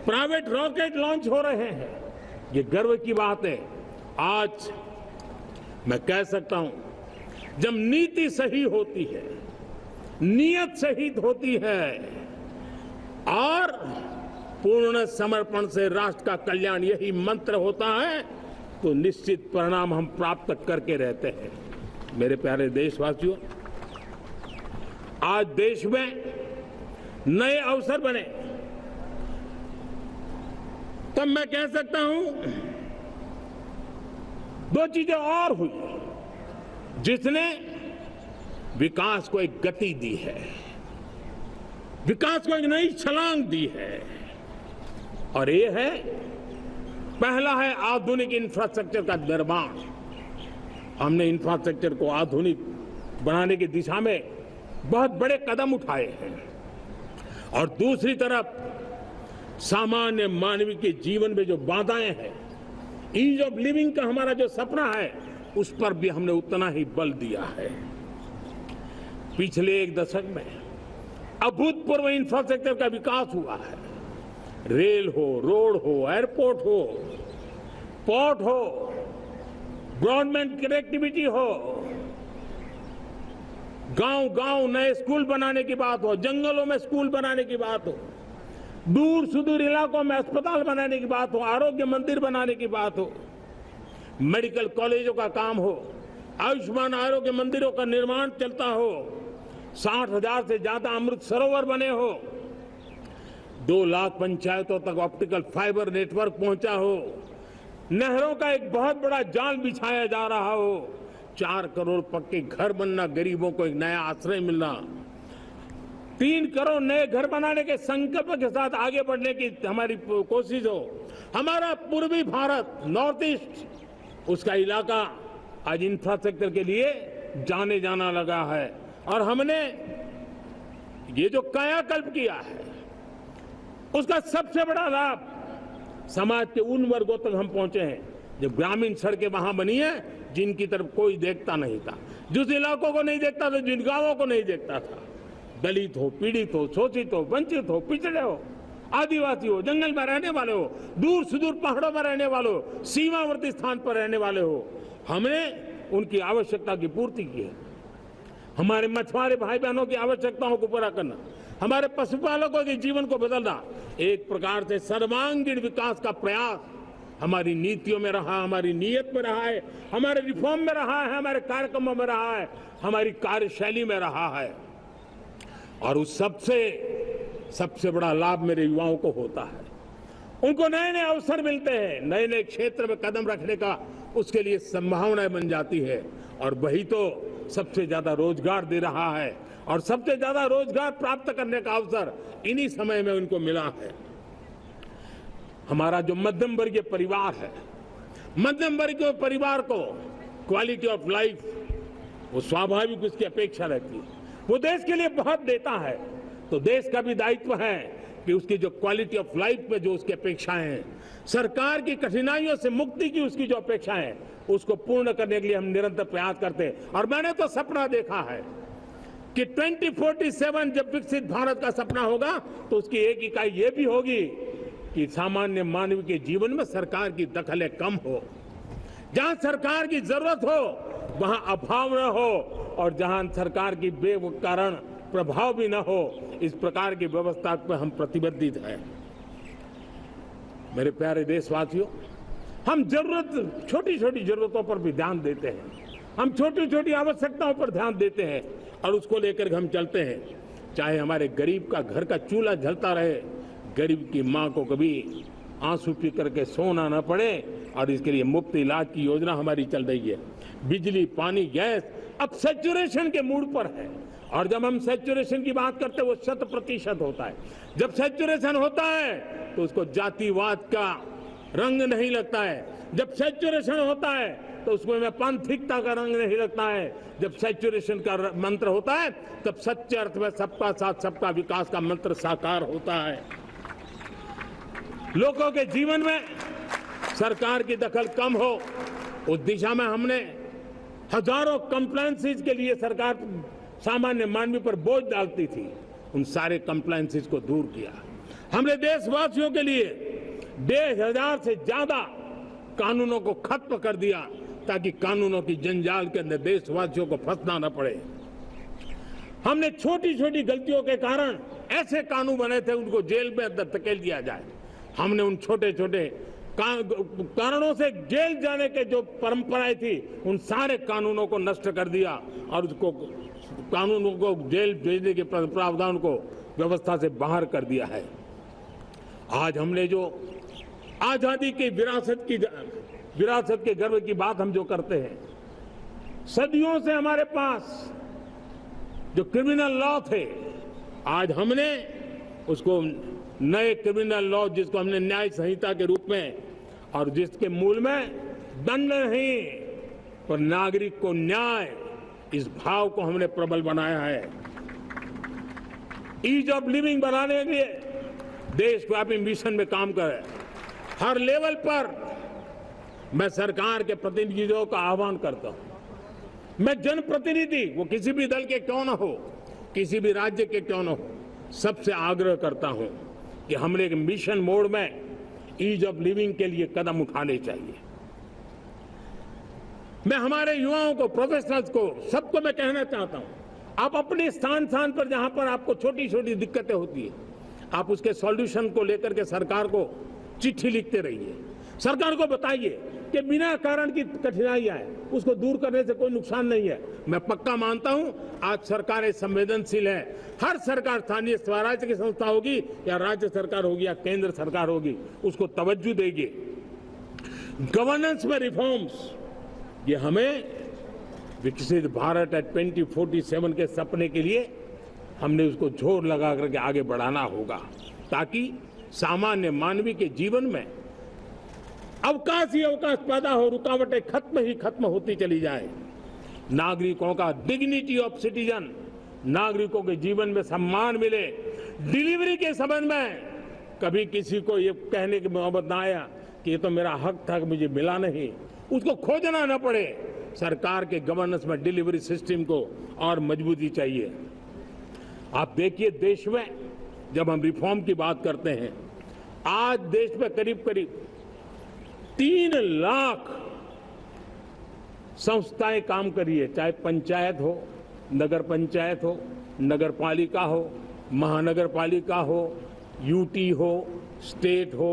private rocket launch हो रहे हैं। ये गर्व की बात है। आज मैं कह सकता हूं, जब नीति सही होती है, नियत सही होती है और पूर्ण समर्पण से राष्ट्र का कल्याण यही मंत्र होता है, तो निश्चित परिणाम हम प्राप्त करके रहते हैं। मेरे प्यारे देशवासियों, आज देश में नए अवसर बने, तब मैं कह सकता हूं 2 चीजें और हुई जिसने विकास को एक गति दी है, विकास को एक नई छलांग दी है। और ये है, पहला है आधुनिक इंफ्रास्ट्रक्चर का निर्माण। हमने इंफ्रास्ट्रक्चर को आधुनिक बनाने की दिशा में बहुत बड़े कदम उठाए हैं। और दूसरी तरफ सामान्य मानवीय के जीवन में जो बाधाएं हैं, ईज ऑफ लिविंग का हमारा जो सपना है, उस पर भी हमने उतना ही बल दिया है। पिछले 1 दशक में अभूतपूर्व इंफ्रास्ट्रक्चर का विकास हुआ है। रेल हो, रोड हो, एयरपोर्ट हो, पोर्ट हो, ब्रॉडबैंड कनेक्टिविटी हो, गांव-गांव नए स्कूल बनाने की बात हो, जंगलों में स्कूल बनाने की बात हो, दूर सुदूर इलाकों में अस्पताल बनाने की बात हो, आरोग्य मंदिर बनाने की बात हो, मेडिकल कॉलेजों का काम हो, आयुष्मान आरोग्य मंदिरों का निर्माण चलता हो, 60,000 से ज्यादा अमृत सरोवर बने हो, 2 लाख पंचायतों तक ऑप्टिकल फाइबर नेटवर्क पहुंचा हो, नहरों का एक बहुत बड़ा जाल बिछाया जा रहा हो, 4 करोड़ पक्के घर बनना, गरीबों को एक नया आश्रय मिलना, 3 करोड़ नए घर बनाने के संकल्प के साथ आगे बढ़ने की हमारी कोशिश हो। हमारा पूर्वी भारत, नॉर्थ ईस्ट, उसका इलाका आज इंफ्रास्ट्रक्चर के लिए जाने जाना लगा है। और हमने ये जो कायाकल्प किया है, उसका सबसे बड़ा लाभ समाज के उन वर्गों तक हम पहुंचे हैं जब ग्रामीण सड़कें वहां बनी है जिनकी तरफ कोई देखता नहीं था, जिस इलाकों को नहीं देखता था, जिन गांवों को नहीं देखता था। दलित हो, पीड़ित हो, शोषित हो, वंचित हो, पिछड़े हो, आदिवासी हो, जंगल में रहने वाले हो, दूर सुदूर पहाड़ों में रहने वाले हो, सीमावर्ती स्थान पर रहने वाले हो, हमने उनकी आवश्यकता की पूर्ति की है। हमारे मछुआरे भाई बहनों की आवश्यकताओं को पूरा करना, हमारे पशुपालकों के जीवन को बदलना, एक प्रकार से सर्वांगीण विकास का प्रयास हमारी नीतियों में रहा, हमारी नीयत में रहा है, हमारे रिफॉर्म में रहा है, हमारे कार्यक्रमों में रहा है, हमारी कार्यशैली में रहा है। और उस सबसे बड़ा लाभ मेरे युवाओं को होता है। उनको नए नए अवसर मिलते हैं, नए नए क्षेत्र में कदम रखने का उसके लिए संभावनाएं बन जाती है, और वही तो सबसे ज्यादा रोजगार दे रहा है। और सबसे ज्यादा रोजगार प्राप्त करने का अवसर इन्हीं समय में उनको मिला है। हमारा जो मध्यम वर्गीय परिवार है, मध्यम वर्गीय परिवार को क्वालिटी ऑफ लाइफ वो स्वाभाविक उसकी अपेक्षा रहती है। वो देश के लिए बहुत देता है, तो देश का भी दायित्व है कि उसकी जो क्वालिटी ऑफ लाइफ में जो उसकी अपेक्षाएं हैं, सरकार की कठिनाइयों से मुक्ति की उसकी जो अपेक्षाएं हैं, उसको पूर्ण करने के लिए हम निरंतर प्रयास करते हैं। और मैंने तो सपना देखा है कि 2047 जब विकसित भारत का सपना होगा तो उसकी एक इकाई ये भी होगी कि सामान्य मानव के जीवन में सरकार की दखलें कम हो, जहां सरकार की जरूरत हो वहां अभाव न हो, और जहां सरकार की बेकारण प्रभाव भी न हो, इस प्रकार की व्यवस्था पर हम प्रतिबद्ध हैं। मेरे प्यारे देशवासियों, हम छोटी छोटी जरूरतों पर भी ध्यान देते हैं, हम छोटी छोटी आवश्यकताओं पर ध्यान देते हैं और उसको लेकर हम चलते हैं। चाहे हमारे गरीब का घर का चूल्हा जलता रहे, गरीब की मां को कभी आंसू पी करके सोना न पड़े, और इसके लिए मुफ्त इलाज की योजना हमारी चल रही है। बिजली, पानी, गैस अब सैचुरेशन के मूड पर है, और जब हम सैचुरेशन की बात करते हैं वो 100% होता है। जब सैचुरेशन होता है तो उसको जातिवाद का रंग नहीं लगता है। जब सैचुरेशन होता है तो उसमें पांथिकता का रंग नहीं लगता है। जब सैचुरेशन का मंत्र होता है तब सच्चे अर्थ में सबका साथ सबका विकास का मंत्र साकार होता है। लोगों के जीवन में सरकार की दखल कम हो, उस दिशा में हमने हजारों कंप्लायंसेस के लिए सरकार सामान्य मानवी पर बोझ डालती थी, उन सारे कंप्लायंसेस को दूर किया। हमने देशवासियों के लिए 10,000 से ज्यादा कानूनों को खत्म कर दिया ताकि कानूनों की जंजाल के अंदर देशवासियों को फंसना न पड़े। हमने छोटी छोटी गलतियों के कारण ऐसे कानून बने थे उनको जेल में अंदर धकेल दिया जाए। हमने उन छोटे छोटे कारणों से जेल जाने के जो परंपराएं थी उन सारे कानूनों को नष्ट कर दिया और उसको कानूनों को जेल भेजने के प्रावधान को व्यवस्था से बाहर कर दिया है। आज हमने जो आजादी की विरासत के गर्व की बात हम जो करते हैं, सदियों से हमारे पास जो क्रिमिनल लॉ थे, आज हमने उसको नए क्रिमिनल लॉ जिसको हमने न्याय संहिता के रूप में, और जिसके मूल में दंड नहीं पर नागरिक को न्याय, इस भाव को हमने प्रबल बनाया है। ईज ऑफ लिविंग बनाने के लिए देशव्यापी मिशन में काम कर हर लेवल पर मैं सरकार के प्रतिनिधियों का आह्वान करता हूं। मैं जनप्रतिनिधि, वो किसी भी दल के क्यों न हो, किसी भी राज्य के क्यों न हो, सबसे आग्रह करता हूं कि हमने एक मिशन मोड में ईज ऑफ लिविंग के लिए कदम उठाने चाहिए। मैं हमारे युवाओं को, प्रोफेशनल्स को, सबको मैं कहना चाहता हूं, आप अपने स्थान पर जहां पर आपको छोटी छोटी दिक्कतें होती है, आप उसके सॉल्यूशन को लेकर के सरकार को चिट्ठी लिखते रहिए। सरकार को बताइए कि बिना कारण की कठिनाई आए उसको दूर करने से कोई नुकसान नहीं है। मैं पक्का मानता हूं आज सरकारें संवेदनशील है। हर सरकार, स्थानीय स्वराज्य की संस्था होगी या राज्य सरकार होगी या केंद्र सरकार होगी, उसको तवज्जो देगी। गवर्नेंस में रिफॉर्म्स, ये हमें विकसित भारत 2047 के सपने के लिए हमने उसको जोर लगा करके आगे बढ़ाना होगा, ताकि सामान्य मानवी के जीवन में अवकाश ही अवकाश पैदा हो, रुकावटें खत्म होती चली जाए। नागरिकों का डिग्निटी ऑफ सिटीजन, नागरिकों के जीवन में सम्मान मिले। डिलीवरी के संबंध में कभी किसी को ये कहने की मोहब्बत ना आया कि ये तो मेरा हक था कि मुझे मिला नहीं, उसको खोजना न पड़े। सरकार के गवर्नेंस में डिलीवरी सिस्टम को और मजबूती चाहिए। आप देखिए, देश में जब हम रिफॉर्म की बात करते हैं, आज देश में करीब करीब 3 लाख संस्थाएं काम कर रही है, चाहे पंचायत हो, नगर पंचायत हो, नगर पालिका हो, महानगर पालिका हो, यूटी हो, स्टेट हो,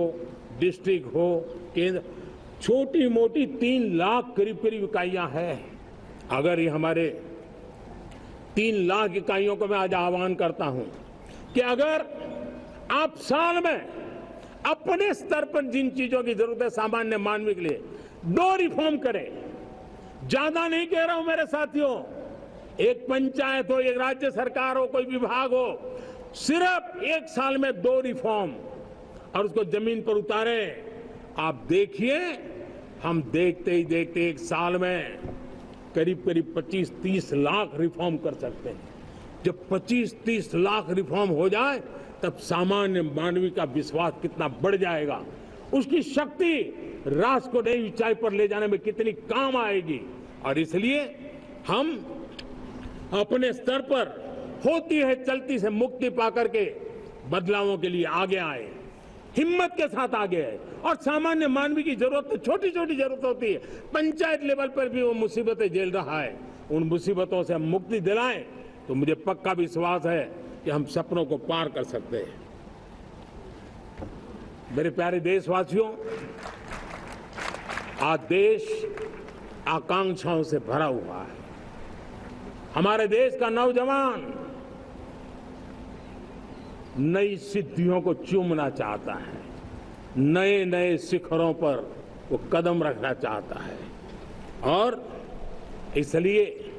डिस्ट्रिक्ट हो, केंद्र, छोटी मोटी 3 लाख करीब करीब इकाइयां हैं। अगर ये हमारे 3 लाख इकाइयों को मैं आज आह्वान करता हूं कि अगर आप साल में अपने स्तर पर जिन चीजों की जरूरत है सामान्य मानवी के लिए 2 रिफॉर्म करें। ज्यादा नहीं कह रहा हूं मेरे साथियों, एक पंचायत हो, एक राज्य सरकार हो, कोई विभाग हो, सिर्फ 1 साल में 2 रिफॉर्म और उसको जमीन पर उतारें। आप देखिए, हम देखते ही देखते 1 साल में करीब करीब 25-30 लाख रिफॉर्म कर सकते हैं। जब 25-30 लाख रिफॉर्म हो जाए तब सामान्य मानवी का विश्वास कितना बढ़ जाएगा, उसकी शक्ति राष्ट्र को नई ऊंचाई पर ले जाने में कितनी काम आएगी। और इसलिए हम अपने स्तर पर होती है चलती से मुक्ति पाकर के बदलावों के लिए आगे आए, हिम्मत के साथ आगे आए। और सामान्य मानवी की जरूरत तो छोटी छोटी जरूरत होती है, पंचायत लेवल पर भी वो मुसीबतें झेल रहा है, उन मुसीबतों से हम मुक्ति दिलाएं तो मुझे पक्का विश्वास है कि हम सपनों को पार कर सकते हैं। मेरे प्यारे देशवासियों, आज देश आकांक्षाओं से भरा हुआ है। हमारे देश का नौजवान नई सिद्धियों को चूमना चाहता है, नए नए शिखरों पर वो कदम रखना चाहता है। और इसलिए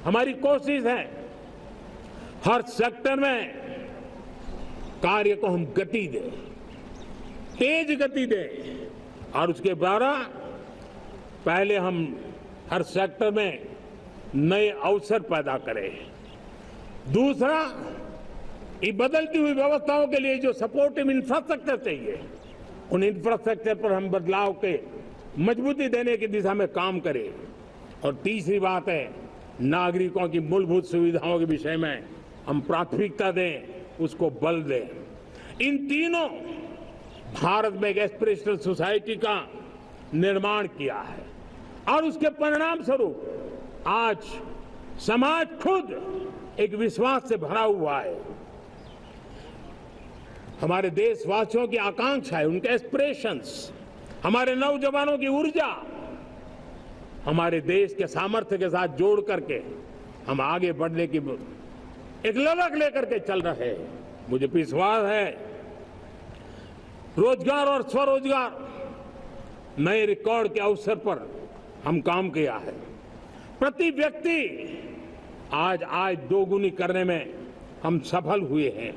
हमारी कोशिश है हर सेक्टर में कार्य को हम गति दें, तेज गति दें। और उसके द्वारा पहले हम हर सेक्टर में नए अवसर पैदा करें। दूसरा, ये बदलती हुई व्यवस्थाओं के लिए जो सपोर्टिव इंफ्रास्ट्रक्चर चाहिए, उन इंफ्रास्ट्रक्चर पर हम बदलाव के मजबूती देने की दिशा में काम करें। और तीसरी बात है, नागरिकों की मूलभूत सुविधाओं के विषय में हम प्राथमिकता दें, उसको बल दें। इन तीनों भारत में एक एस्पिरेशनल सोसाइटी का निर्माण किया है और उसके परिणाम स्वरूप आज समाज खुद एक विश्वास से भरा हुआ है। हमारे देशवासियों की आकांक्षा है, उनके एस्पिरेशंस, हमारे नौजवानों की ऊर्जा हमारे देश के सामर्थ्य के साथ जोड़ करके हम आगे बढ़ने की एक ललक लेकर के चल रहे हैं। मुझे विश्वास है रोजगार और स्वरोजगार नए रिकॉर्ड के अवसर पर हम काम किया है। प्रति व्यक्ति आज आय दोगुनी करने में हम सफल हुए हैं।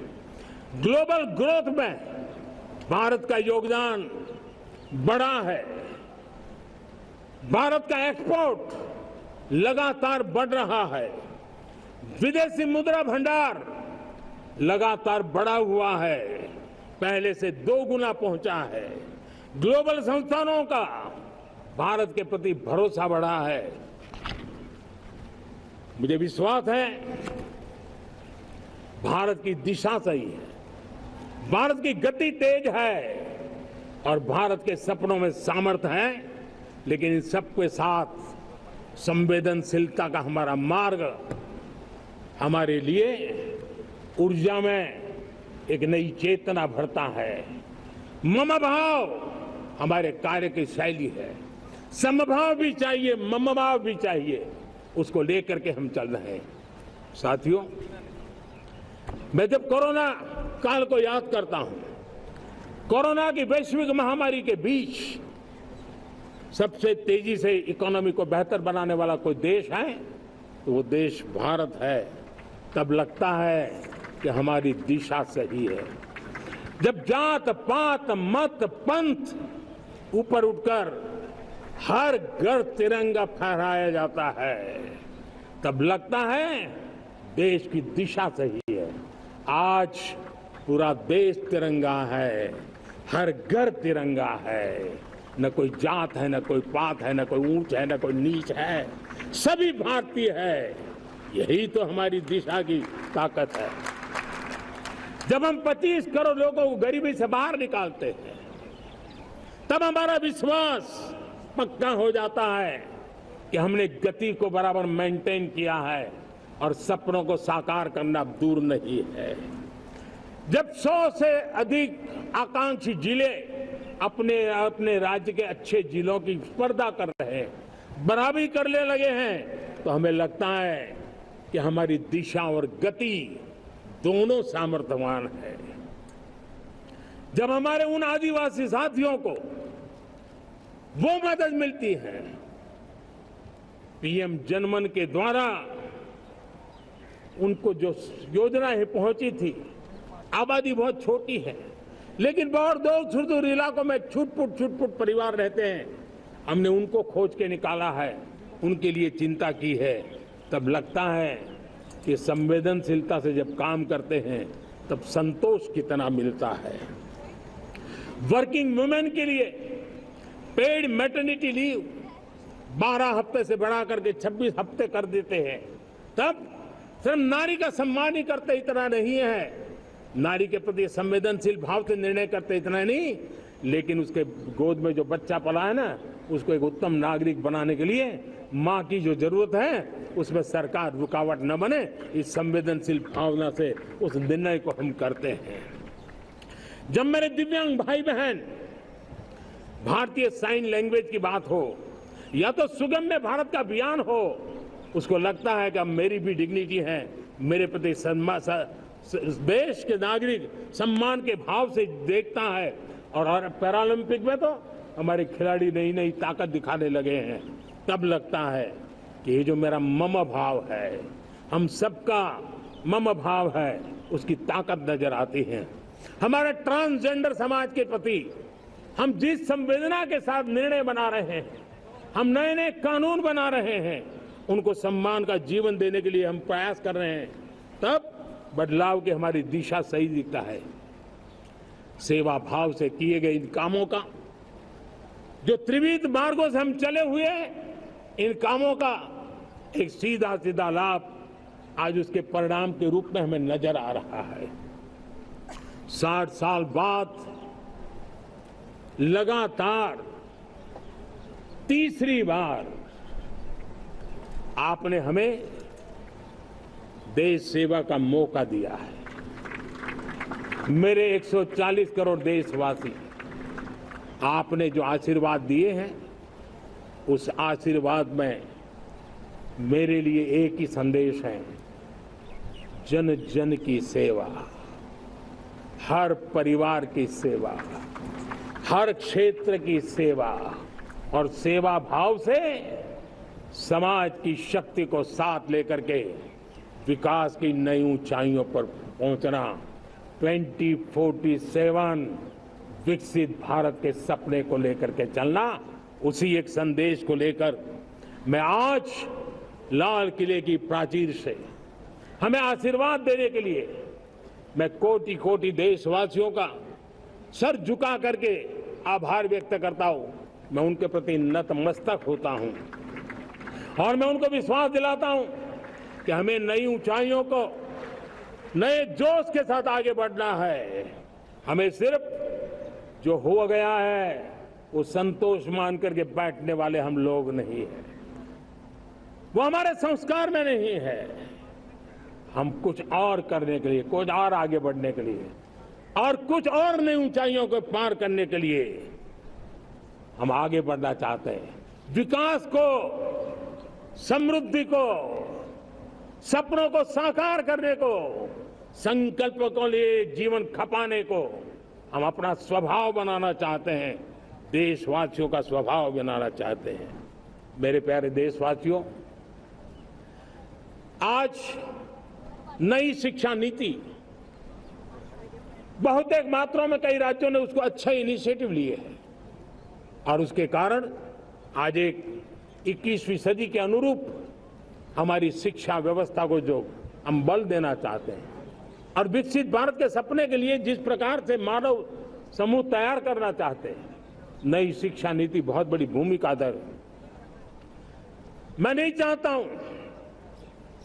ग्लोबल ग्रोथ में भारत का योगदान बड़ा है। भारत का एक्सपोर्ट लगातार बढ़ रहा है। विदेशी मुद्रा भंडार लगातार बढ़ा हुआ है, पहले से 2 गुना पहुंचा है। ग्लोबल संस्थानों का भारत के प्रति भरोसा बढ़ा है। मुझे विश्वास है भारत की दिशा सही है, भारत की गति तेज है और भारत के सपनों में सामर्थ्य है। लेकिन इन सबके साथ संवेदनशीलता का हमारा मार्ग हमारे लिए ऊर्जा में एक नई चेतना भरता है। मम भाव हमारे कार्य की शैली है। समभाव भी चाहिए, मम भाव भी चाहिए, उसको लेकर के हम चल रहे हैं। साथियों, मैं जब कोरोना काल को याद करता हूं, कोरोना की वैश्विक महामारी के बीच सबसे तेजी से इकोनॉमी को बेहतर बनाने वाला कोई देश है तो वो देश भारत है। तब लगता है कि हमारी दिशा सही है। जब जात पात मत पंथ ऊपर उठकर हर घर तिरंगा फहराया जाता है, तब लगता है देश की दिशा सही है। आज पूरा देश तिरंगा है, हर घर तिरंगा है। न कोई जात है, न कोई पात है, न कोई ऊंच है, न कोई नीच है, सभी भारतीय है। यही तो हमारी दिशा की ताकत है। जब हम 25 करोड़ लोगों को गरीबी से बाहर निकालते हैं, तब हमारा विश्वास पक्का हो जाता है कि हमने गति को बराबर मेंटेन किया है और सपनों को साकार करना दूर नहीं है। जब 100 से अधिक आकांक्षी जिले अपने अपने राज्य के अच्छे जिलों की स्पर्धा कर रहे हैं, बराबरी करने लगे हैं, तो हमें लगता है कि हमारी दिशा और गति दोनों सामर्थ्यवान है। जब हमारे उन आदिवासी साथियों को वो मदद मिलती है, पीएम जनमन के द्वारा उनको जो योजनाएं पहुंची थी, आबादी बहुत छोटी है, लेकिन बहुत दूर सुदूर इलाकों में छुटपुट परिवार रहते हैं, हमने उनको खोज के निकाला है, उनके लिए चिंता की है। तब लगता है कि संवेदनशीलता से जब काम करते हैं तब संतोष कितना मिलता है। वर्किंग वुमेन के लिए पेड मैटरनिटी लीव 12 हफ्ते से बढ़ा करके 26 हफ्ते कर देते हैं। तब सिर्फ नारी का सम्मान ही करते इतना नहीं है, नारी के प्रति संवेदनशील भाव से निर्णय करते इतना नहीं, लेकिन उसके गोद में जो बच्चा पला है ना, उसको एक उत्तम नागरिक बनाने के लिए माँ की जो जरूरत है उसमें सरकार रुकावट न बने, इस संवेदनशील भावना से उस निर्णय को हम करते हैं। जब मेरे दिव्यांग भाई बहन भारतीय साइन लैंग्वेज की बात हो या तो सुगम्य भारत का अभियान हो, उसको लगता है कि अब मेरी भी डिग्निटी है, मेरे प्रति देश के नागरिक सम्मान के भाव से देखता है। और पैरालंपिक में तो हमारे खिलाड़ी नई नई ताकत दिखाने लगे हैं, तब लगता है कि ये जो मेरा मम भाव है, हम सबका मम भाव है, उसकी ताकत नजर आती है। हमारे ट्रांसजेंडर समाज के प्रति हम जिस संवेदना के साथ निर्णय बना रहे हैं, हम नए नए कानून बना रहे हैं, उनको सम्मान का जीवन देने के लिए हम प्रयास कर रहे हैं, तब बदलाव की हमारी दिशा सही दिखता है। सेवा भाव से किए गए इन कामों का जो त्रिविध मार्गों से हम चले हुए हैं, इन कामों का एक सीधा सीधा लाभ आज उसके परिणाम के रूप में हमें नजर आ रहा है। 60 साल बाद लगातार तीसरी बार आपने हमें देश सेवा का मौका दिया है। मेरे 140 करोड़ देशवासी, आपने जो आशीर्वाद दिए हैं, उस आशीर्वाद में मेरे लिए एक ही संदेश है, जन जन की सेवा, हर परिवार की सेवा, हर क्षेत्र की सेवा और सेवा भाव से समाज की शक्ति को साथ लेकर के विकास की नई ऊंचाइयों पर पहुंचना। 2047 विकसित भारत के सपने को लेकर के चलना, उसी एक संदेश को लेकर मैं आज लाल किले की प्राचीर से हमें आशीर्वाद देने के लिए मैं कोटि कोटि देशवासियों का सर झुका करके आभार व्यक्त करता हूं। मैं उनके प्रति नतमस्तक होता हूं और मैं उनको विश्वास दिलाता हूं कि हमें नई ऊंचाइयों को नए जोश के साथ आगे बढ़ना है। हमें सिर्फ जो हो गया है वो संतोष मान करके बैठने वाले हम लोग नहीं हैं, वो हमारे संस्कार में नहीं है। हम कुछ और करने के लिए, कुछ और आगे बढ़ने के लिए और कुछ और नई ऊंचाइयों को पार करने के लिए हम आगे बढ़ना चाहते हैं। विकास को, समृद्धि को, सपनों को साकार करने को, संकल्प को लिए जीवन खपाने को हम अपना स्वभाव बनाना चाहते हैं, देशवासियों का स्वभाव बनाना चाहते हैं। मेरे प्यारे देशवासियों, आज नई शिक्षा नीति बहुत एक मात्रा में कई राज्यों ने उसको अच्छा इनिशिएटिव लिए हैं और उसके कारण आज एक 21वीं सदी के अनुरूप हमारी शिक्षा व्यवस्था को जो हम बल देना चाहते हैं, और विकसित भारत के सपने के लिए जिस प्रकार से मानव समूह तैयार करना चाहते हैं, नई शिक्षा नीति बहुत बड़ी भूमिका अदा है। मैं नहीं चाहता हूं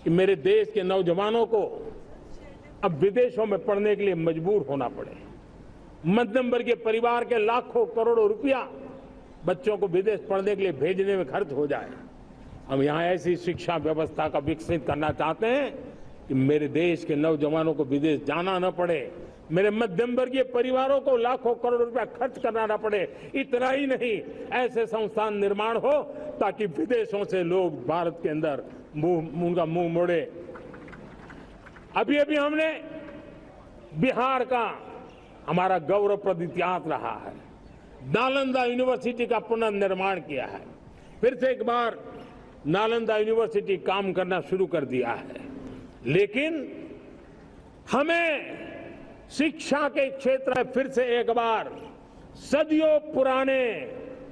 कि मेरे देश के नौजवानों को अब विदेशों में पढ़ने के लिए मजबूर होना पड़े। मध्यम वर्गीय परिवार के लाखों करोड़ों रुपया बच्चों को विदेश पढ़ने के लिए भेजने में खर्च हो जाए। हम यहां ऐसी शिक्षा व्यवस्था का विकसित करना चाहते हैं कि मेरे देश के नौजवानों को विदेश जाना न पड़े, मेरे मध्यम वर्गीय परिवारों को लाखों करोड़ रुपया खर्च करना न पड़े। इतना ही नहीं, ऐसे संस्थान निर्माण हो ताकि विदेशों से लोग भारत के अंदर उनका मुंह मोड़े। अभी अभी हमने बिहार का हमारा गौरवप्रद इतिहास रहा है, नालंदा यूनिवर्सिटी का पुनर्निर्माण किया है। फिर से एक बार नालंदा यूनिवर्सिटी काम करना शुरू कर दिया है, लेकिन हमें शिक्षा के क्षेत्र में फिर से एक बार सदियों पुराने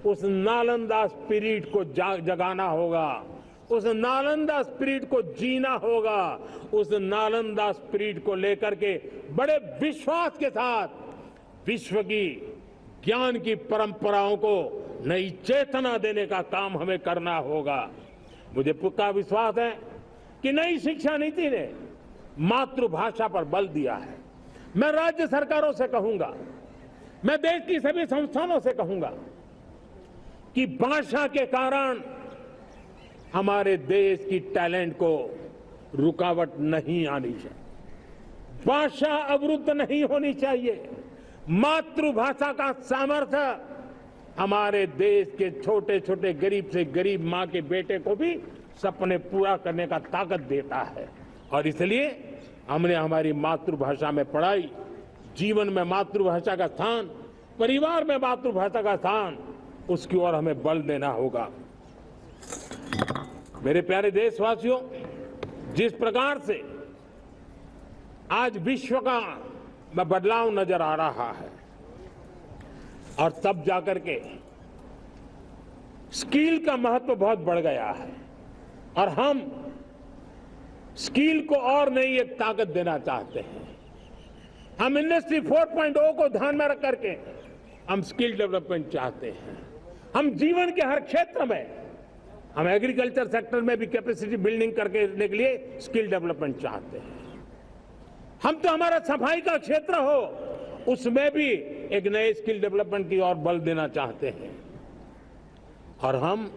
उस नालंदा स्पिरिट को जगाना होगा, उस नालंदा स्पिरिट को जीना होगा, उस नालंदा स्पिरिट को लेकर के बड़े विश्वास के साथ विश्व की ज्ञान की परंपराओं को नई चेतना देने का काम हमें करना होगा। मुझे पक्का विश्वास है कि नई शिक्षा नीति ने मातृभाषा पर बल दिया है। मैं राज्य सरकारों से कहूंगा, मैं देश की सभी संस्थानों से कहूंगा कि भाषा के कारण हमारे देश की टैलेंट को रुकावट नहीं आनी चाहिए, भाषा अवरुद्ध नहीं होनी चाहिए। मातृभाषा का सामर्थ्य हमारे देश के छोटे छोटे गरीब से गरीब मां के बेटे को भी सपने पूरा करने का ताकत देता है। और इसलिए हमने हमारी मातृभाषा में पढ़ाई, जीवन में मातृभाषा का स्थान, परिवार में मातृभाषा का स्थान, उसकी ओर हमें बल देना होगा। मेरे प्यारे देशवासियों, जिस प्रकार से आज विश्व का बदलाव नजर आ रहा है और तब जाकर के स्किल का महत्व बहुत बढ़ गया है और हम स्किल को और नई एक ताकत देना चाहते हैं। हम इंडस्ट्री 4.0 को ध्यान में रख करके हम स्किल डेवलपमेंट चाहते हैं। हम जीवन के हर क्षेत्र में, हम एग्रीकल्चर सेक्टर में भी कैपेसिटी बिल्डिंग करके के लिए स्किल डेवलपमेंट चाहते हैं। हम तो हमारा सफाई का क्षेत्र हो, उसमें भी एक नए स्किल डेवलपमेंट की ओर बल देना चाहते हैं। और हम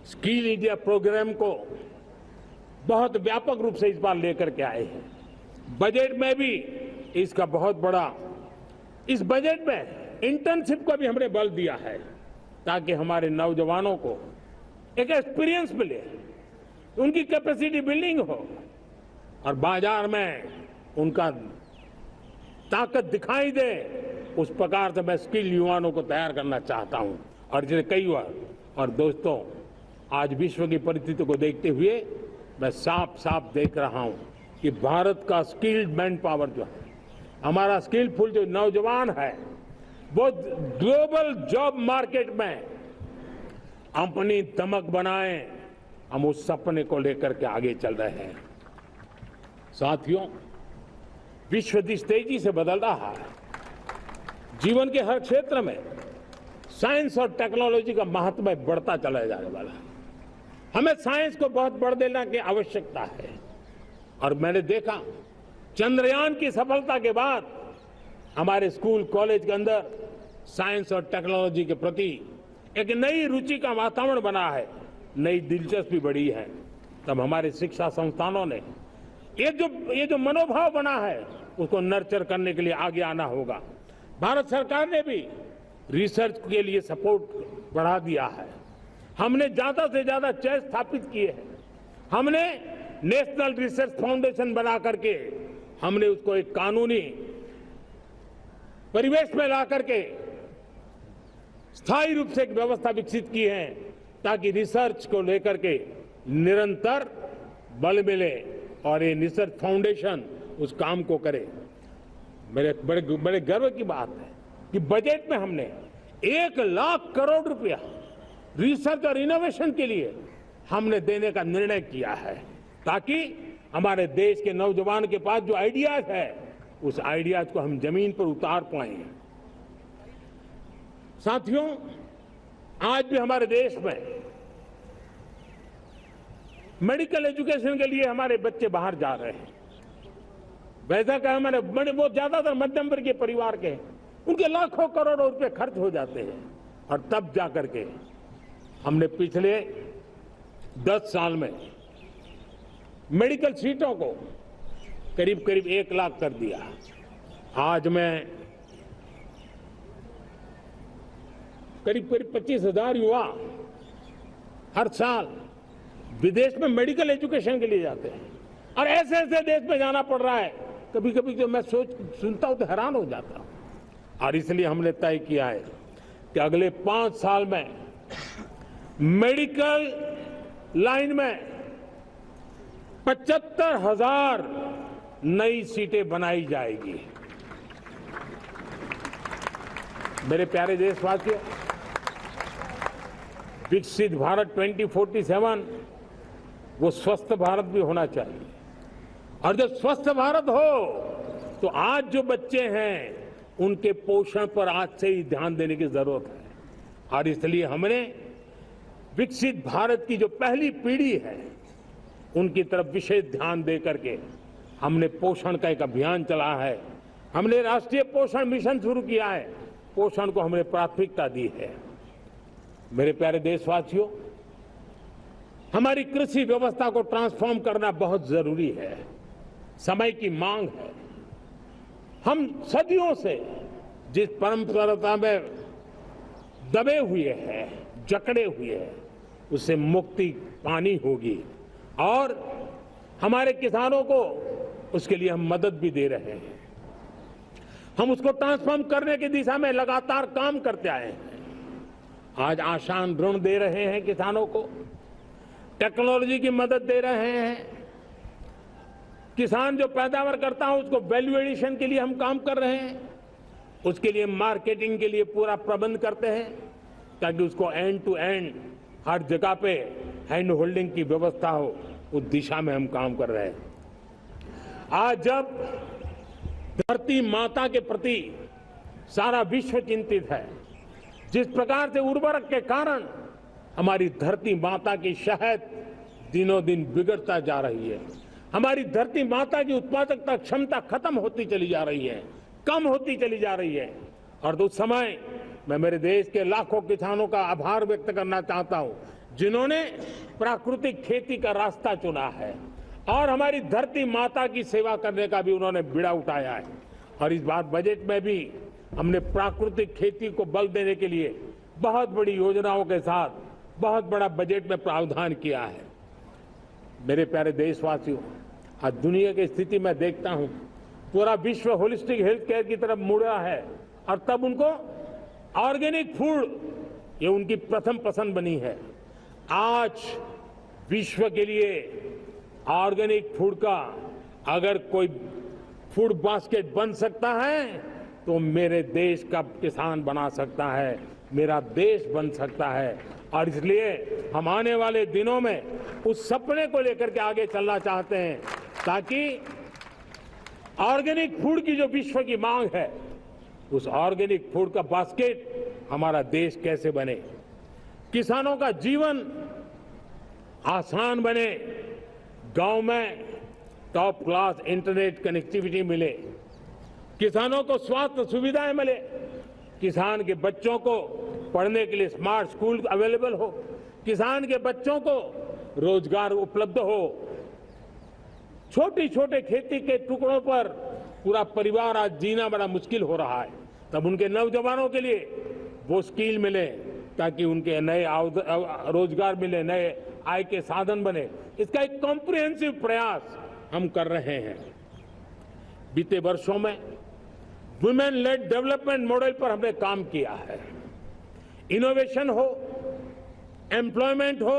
स्किल इंडिया प्रोग्राम को बहुत व्यापक रूप से इस बार लेकर के आए हैं। बजट में भी इसका बहुत बड़ा, इस बजट में इंटर्नशिप को भी हमने बल दिया है ताकि हमारे नौजवानों को एक एक्सपीरियंस मिले, उनकी कैपेसिटी बिल्डिंग हो और बाजार में उनका ताकत दिखाई दे। उस प्रकार से मैं स्किल युवाओं को तैयार करना चाहता हूं। और जिन्हें कई बार, और दोस्तों, आज विश्व की परिस्थिति को देखते हुए मैं साफ साफ देख रहा हूं कि भारत का स्किल्ड मैन पावर जो है, हमारा स्किलफुल जो नौजवान है, वो ग्लोबल जॉब मार्केट में अपनी दमक बनाए। हम उस सपने को लेकर के आगे चल रहे हैं। साथियों, विश्व जिस तेजी से बदल रहा है, जीवन के हर क्षेत्र में साइंस और टेक्नोलॉजी का महत्व बढ़ता चला जाने वाला है। हमें साइंस को बहुत बढ़ देने की आवश्यकता है। और मैंने देखा चंद्रयान की सफलता के बाद हमारे स्कूल कॉलेज के अंदर साइंस और टेक्नोलॉजी के प्रति एक नई रुचि का वातावरण बना है, नई दिलचस्पी बढ़ी है। तब हमारे शिक्षा संस्थानों ने ये जो मनोभाव बना है उसको नर्चर करने के लिए आगे आना होगा। भारत सरकार ने भी रिसर्च के लिए सपोर्ट बढ़ा दिया है। हमने ज्यादा से ज्यादा चेयर स्थापित किए हैं। हमने नेशनल रिसर्च फाउंडेशन बना करके हमने उसको एक कानूनी परिवेश में ला करके स्थायी रूप से एक व्यवस्था विकसित की है ताकि रिसर्च को लेकर के निरंतर बल मिले और ये रिसर्च फाउंडेशन उस काम को करे। मेरे बड़े गर्व की बात है कि बजट में हमने 1 लाख करोड़ रुपया रिसर्च और इनोवेशन के लिए हमने देने का निर्णय किया है ताकि हमारे देश के नौजवान के पास जो आइडियाज है, उस आइडियाज को हम जमीन पर उतार पाए। साथियों, आज भी हमारे देश में मेडिकल एजुकेशन के लिए हमारे बच्चे बाहर जा रहे हैं। वैसा का हमारे वो ज्यादातर मध्यम वर्गीय परिवार के, उनके लाखों करोड़ों रुपए खर्च हो जाते हैं, और तब जाकर के हमने पिछले 10 साल में मेडिकल सीटों को करीब करीब 1 लाख कर दिया। आज मैं करीब 25,000 युवा हर साल विदेश में मेडिकल एजुकेशन के लिए जाते हैं, और ऐसे ऐसे देश में जाना पड़ रहा है, कभी कभी जो मैं सुनता हूं तो हैरान हो जाता हूं। और इसलिए हमने तय किया है कि अगले 5 साल में मेडिकल लाइन में 75,000 नई सीटें बनाई जाएगी। मेरे प्यारे देशवासियों, विकसित भारत 2047 वो स्वस्थ भारत भी होना चाहिए, और जब स्वस्थ भारत हो तो आज जो बच्चे हैं उनके पोषण पर आज से ही ध्यान देने की जरूरत है। और इसलिए हमने विकसित भारत की जो पहली पीढ़ी है उनकी तरफ विशेष ध्यान दे करके हमने पोषण का एक अभियान चला है। हमने राष्ट्रीय पोषण मिशन शुरू किया है, पोषण को हमने प्राथमिकता दी है। मेरे प्यारे देशवासियों, हमारी कृषि व्यवस्था को ट्रांसफॉर्म करना बहुत जरूरी है, समय की मांग है। हम सदियों से जिस परंपरा में दबे हुए हैं, जकड़े हुए हैं, उससे मुक्ति पानी होगी, और हमारे किसानों को उसके लिए हम मदद भी दे रहे हैं। हम उसको ट्रांसफॉर्म करने की दिशा में लगातार काम करते आए हैं। आज आसान ऋण दे रहे हैं किसानों को, टेक्नोलॉजी की मदद दे रहे हैं, किसान जो पैदावार करता है उसको वैल्यू एडिशन के लिए हम काम कर रहे हैं, उसके लिए मार्केटिंग के लिए पूरा प्रबंध करते हैं, ताकि उसको एंड टू एंड हर जगह पे हैंड होल्डिंग की व्यवस्था हो, उस दिशा में हम काम कर रहे हैं। आज जब धरती माता के प्रति सारा विश्व चिंतित है, जिस प्रकार से उर्वरक के कारण हमारी धरती माता की शहद दिनों दिन बिगड़ता जा रही है, हमारी धरती माता की उत्पादकता क्षमता खत्म होती चली जा रही है, कम होती चली जा रही है, और उस समय मैं मेरे देश के लाखों किसानों का आभार व्यक्त करना चाहता हूं, जिन्होंने प्राकृतिक खेती का रास्ता चुना है और हमारी धरती माता की सेवा करने का भी उन्होंने बीड़ा उठाया है। और इस बार बजट में भी हमने प्राकृतिक खेती को बल देने के लिए बहुत बड़ी योजनाओं के साथ बहुत बड़ा बजट में प्रावधान किया है। मेरे प्यारे देशवासियों, आज दुनिया की स्थिति में देखता हूं, पूरा विश्व होलिस्टिक हेल्थ केयर की तरफ मुड़ रहा है, और तब उनको ऑर्गेनिक फूड ये उनकी प्रथम पसंद बनी है। आज विश्व के लिए ऑर्गेनिक फूड का अगर कोई फूड बास्केट बन सकता है तो मेरे देश का किसान बना सकता है, मेरा देश बन सकता है। और इसलिए हम आने वाले दिनों में उस सपने को लेकर के आगे चलना चाहते हैं, ताकि ऑर्गेनिक फूड की जो विश्व की मांग है, उस ऑर्गेनिक फूड का बास्केट हमारा देश कैसे बने, किसानों का जीवन आसान बने, गांव में टॉप क्लास इंटरनेट कनेक्टिविटी मिले, किसानों को स्वास्थ्य सुविधाएं मिले, किसान के बच्चों को पढ़ने के लिए स्मार्ट स्कूल अवेलेबल हो, किसान के बच्चों को रोजगार उपलब्ध हो। छोटे छोटे खेती के टुकड़ों पर पूरा परिवार आज जीना बड़ा मुश्किल हो रहा है, तब उनके नौजवानों के लिए वो स्किल मिले, ताकि उनके नए रोजगार मिले, नए आय के साधन बने। इसका एक कॉम्प्रिहेंसिव प्रयास हम कर रहे हैं। बीते वर्षों में वुमेन लेड डेवलपमेंट मॉडल पर हमने काम किया है। इनोवेशन हो, एम्प्लॉयमेंट हो,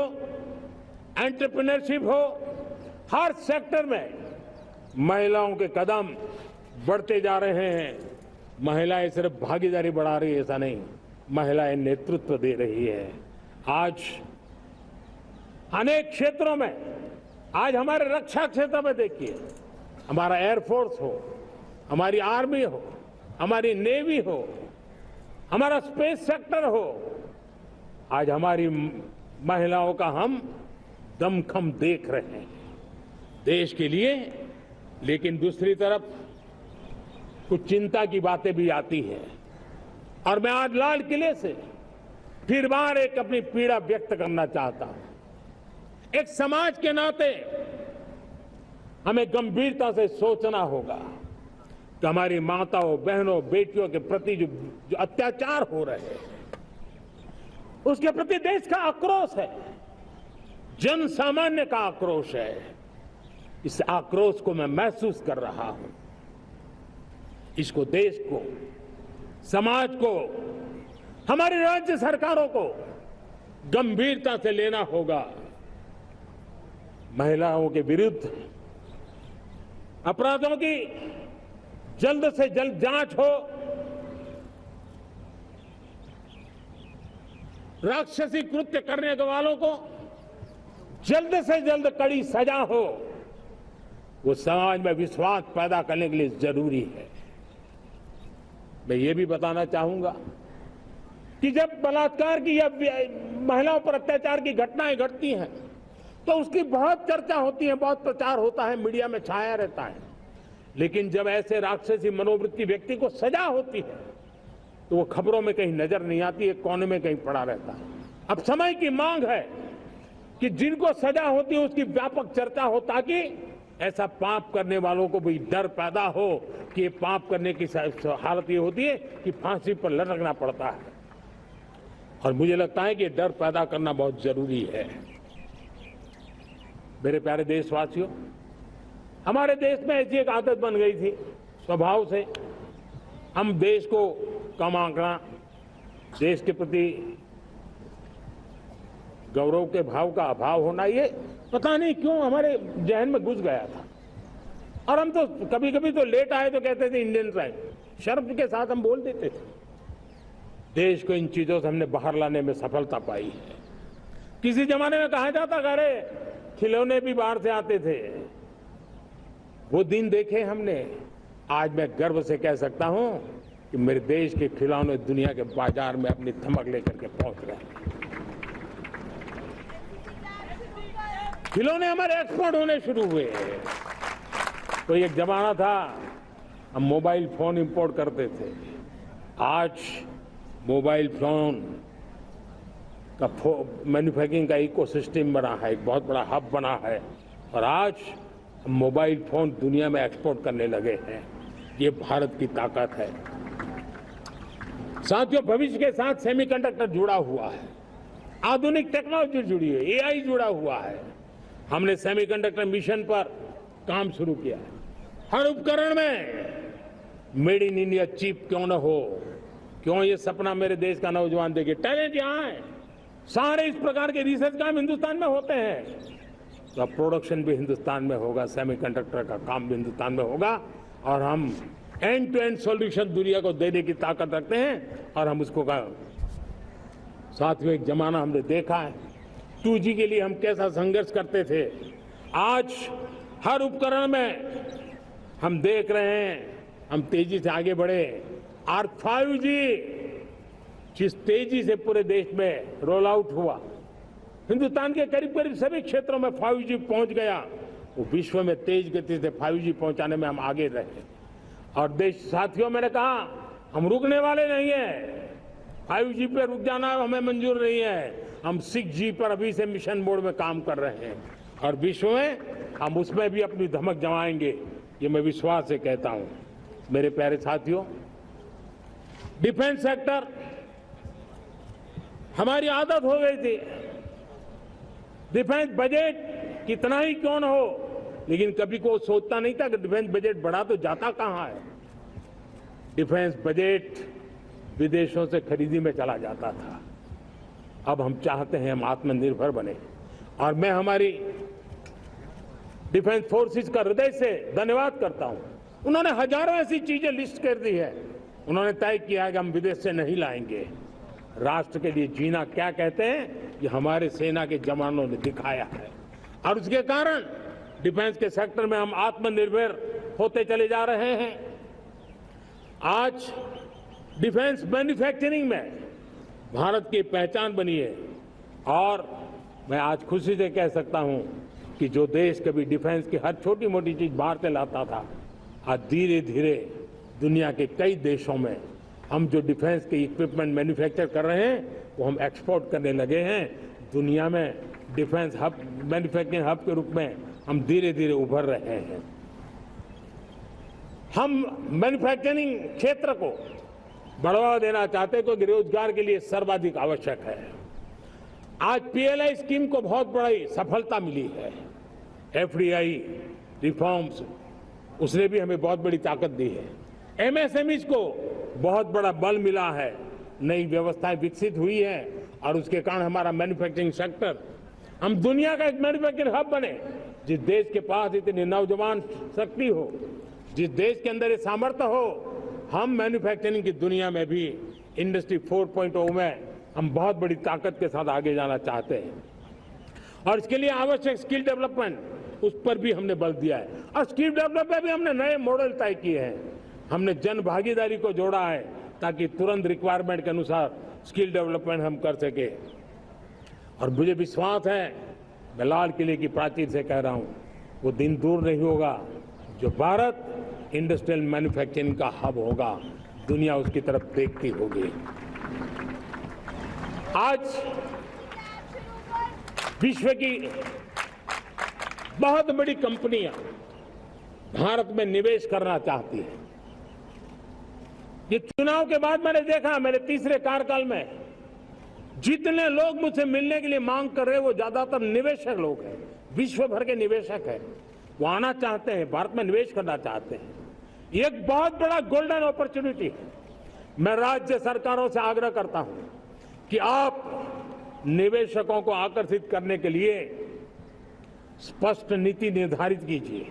एंटरप्रेन्योरशिप हो, हर सेक्टर में महिलाओं के कदम बढ़ते जा रहे हैं। महिलाएं सिर्फ भागीदारी बढ़ा रही है ऐसा नहीं, महिलाएं नेतृत्व दे रही है। आज अनेक क्षेत्रों में आज हमारे रक्षा क्षेत्र में देखिए, हमारा एयरफोर्स हो, हमारी आर्मी हो, हमारी नेवी हो, हमारा स्पेस सेक्टर हो, आज हमारी महिलाओं का हम दमखम देख रहे हैं देश के लिए। लेकिन दूसरी तरफ कुछ चिंता की बातें भी आती हैं और मैं आज लाल किले से फिर बार एक अपनी पीड़ा व्यक्त करना चाहता हूं। एक समाज के नाते हमें गंभीरता से सोचना होगा कि हमारी माताओं, बहनों, बेटियों के प्रति जो अत्याचार हो रहे हैं, उसके प्रति देश का आक्रोश है, जन सामान्य का आक्रोश है। इस आक्रोश को मैं महसूस कर रहा हूं। इसको देश को, समाज को, हमारी राज्य सरकारों को गंभीरता से लेना होगा। महिलाओं के विरुद्ध अपराधों की जल्द से जल्द जांच हो, राक्षसी कृत्य करने वालों को जल्द से जल्द कड़ी सजा हो, वो समाज में विश्वास पैदा करने के लिए जरूरी है। मैं ये भी बताना चाहूंगा कि जब बलात्कार की या महिलाओं पर अत्याचार की घटनाएं घटती हैं तो उसकी बहुत चर्चा होती है, बहुत प्रचार होता है, मीडिया में छाया रहता है। लेकिन जब ऐसे राक्षसी मनोवृत्ति व्यक्ति को सजा होती है तो वो खबरों में कहीं नजर नहीं आती, एक कोने में कहीं पड़ा रहता है। अब समय की मांग है कि जिनको सजा होती है उसकी व्यापक चर्चा हो, ताकि ऐसा पाप करने वालों को भी डर पैदा हो कि ये पाप करने की हालत ये होती है कि फांसी पर लटकना पड़ता है। और मुझे लगता है कि ये डर पैदा करना बहुत जरूरी है। मेरे प्यारे देशवासियों, हमारे देश में ऐसी एक आदत बन गई थी स्वभाव से, हम देश को कम आंकना, देश के प्रति गौरव के भाव का अभाव होना, ये पता नहीं क्यों हमारे जहन में घुस गया था। और हम तो कभी कभी तो लेट आए तो कहते थे इंडियन टाइम, शर्म के साथ हम बोल देते थे। देश को इन चीजों से हमने बाहर लाने में सफलता पाई है। किसी जमाने में कहा जाता था अरे खिलौने भी बाहर से आते थे, वो दिन देखे हमने। आज मैं गर्व से कह सकता हूं कि मेरे देश के खिलौने दुनिया के बाजार में अपनी धमक लेकर के पहुंच रहे हैं। खिलौने हमारे एक्सपोर्ट होने शुरू हुए। तो एक जमाना था हम मोबाइल फोन इंपोर्ट करते थे, आज मोबाइल फोन का मैन्युफैक्चरिंग का इकोसिस्टम बना है, एक बहुत बड़ा हब बना है, और आज हम मोबाइल फोन दुनिया में एक्सपोर्ट करने लगे हैं। ये भारत की ताकत है। साथियों, भविष्य के साथ सेमीकंडक्टर जुड़ा हुआ है, आधुनिक टेक्नोलॉजी जुड़ी है, एआई जुड़ा हुआ है। हमने सेमीकंडक्टर मिशन पर काम शुरू किया है। हर उपकरण में मेड इन इंडिया चिप क्यों न हो, क्यों ये सपना मेरे देश का नौजवान देखे। टैलेंट यहाँ है, सारे इस प्रकार के रिसर्च काम हिंदुस्तान में होते हैं, तो प्रोडक्शन भी हिंदुस्तान में होगा, सेमीकंडक्टर का काम भी हिंदुस्तान में होगा, और हम एंड टू एंड सॉल्यूशन दुनिया को देने की ताकत रखते हैं, और हम उसको साथियों एक जमाना हमने देखा है 2G के लिए हम कैसा संघर्ष करते थे। आज हर उपकरण में हम देख रहे हैं, हम तेजी से आगे बढ़े। और 5G जिस तेजी से पूरे देश में रोल आउट हुआ, हिंदुस्तान के करीब करीब सभी क्षेत्रों में 5G पहुंच गया, वो विश्व में तेज गति से 5G पहुंचाने में हम आगे रहे। और देश साथियों, मैंने कहा हम रुकने वाले नहीं है। 5G पे रुक जाना हमें मंजूर नहीं है। हम 6G पर अभी से मिशन मोड में काम कर रहे हैं, और विश्व में हम उसमें भी अपनी धमक जमाएंगे, ये मैं विश्वास से कहता हूं। मेरे प्यारे साथियों, डिफेंस सेक्टर हमारी आदत हो गई थी, डिफेंस बजट कितना ही क्यों न हो, लेकिन कभी को सोचता नहीं था कि डिफेंस बजट बढ़ा तो जाता कहां है। डिफेंस बजट विदेशों से खरीदी में चला जाता था। अब हम चाहते हैं हम आत्मनिर्भर बने, और मैं हमारी डिफेंस फोर्सेस का हृदय से धन्यवाद करता हूं। उन्होंने हजारों ऐसी चीजें लिस्ट कर दी है। उन्होंने तय किया है कि हम विदेश से नहीं लाएंगे। राष्ट्र के लिए जीना क्या कहते हैं, ये हमारे सेना के जवानों ने दिखाया है, और उसके कारण डिफेंस के सेक्टर में हम आत्मनिर्भर होते चले जा रहे हैं। आज डिफेंस मैन्युफैक्चरिंग में भारत की पहचान बनी है और मैं आज खुशी से कह सकता हूं कि जो देश कभी डिफेंस की हर छोटी मोटी चीज बाहर से लाता था, आज धीरे धीरे दुनिया के कई देशों में हम जो डिफेंस के इक्विपमेंट मैन्युफैक्चर कर रहे हैं वो हम एक्सपोर्ट करने लगे हैं। दुनिया में डिफेंस हब, मैन्युफैक्चरिंग हब के रूप में हम धीरे धीरे उभर रहे हैं। हम मैन्युफैक्चरिंग क्षेत्र को बढ़ावा देना चाहते हैं क्योंकि रोजगार के लिए सर्वाधिक आवश्यक है। आज पीएलआई स्कीम को बहुत बड़ी सफलता मिली है। एफडीआई रिफॉर्म्स उसने भी हमें बहुत बड़ी ताकत दी है। एमएसएमईज को बहुत बड़ा बल मिला है, नई व्यवस्थाएं विकसित हुई है और उसके कारण हमारा मैन्युफैक्चरिंग सेक्टर, हम दुनिया का एक मैन्युफैक्चरिंग हब बने। जिस देश के पास इतनी नौजवान शक्ति हो, जिस देश के अंदर ये सामर्थ्य हो, हम मैन्युफैक्चरिंग की दुनिया में भी इंडस्ट्री 4.0 में हम बहुत बड़ी ताकत के साथ आगे जाना चाहते हैं और इसके लिए आवश्यक स्किल डेवलपमेंट उस पर भी हमने बल दिया है और स्किल डेवलपमेंट में भी हमने नए मॉडल तय किए हैं। हमने जन भागीदारी को जोड़ा है ताकि तुरंत रिक्वायरमेंट के अनुसार स्किल डेवलपमेंट हम कर सके। और मुझे विश्वास है, मैं लाल किले की प्राचीर से कह रहा हूं, वो दिन दूर नहीं होगा जो भारत इंडस्ट्रियल मैन्युफैक्चरिंग का हब होगा, दुनिया उसकी तरफ देखती होगी। आज विश्व की बहुत बड़ी कंपनियां भारत में निवेश करना चाहती हैं। ये चुनाव के बाद मैंने देखा, मेरे तीसरे कार्यकाल में जितने लोग मुझसे मिलने के लिए मांग कर रहे हैं वो ज्यादातर निवेशक लोग हैं, विश्व भर के निवेशक हैं। वो आना चाहते हैं, भारत में निवेश करना चाहते हैं। ये एक बहुत बड़ा गोल्डन अपॉर्चुनिटी है। मैं राज्य सरकारों से आग्रह करता हूं कि आप निवेशकों को आकर्षित करने के लिए स्पष्ट नीति निर्धारित कीजिए,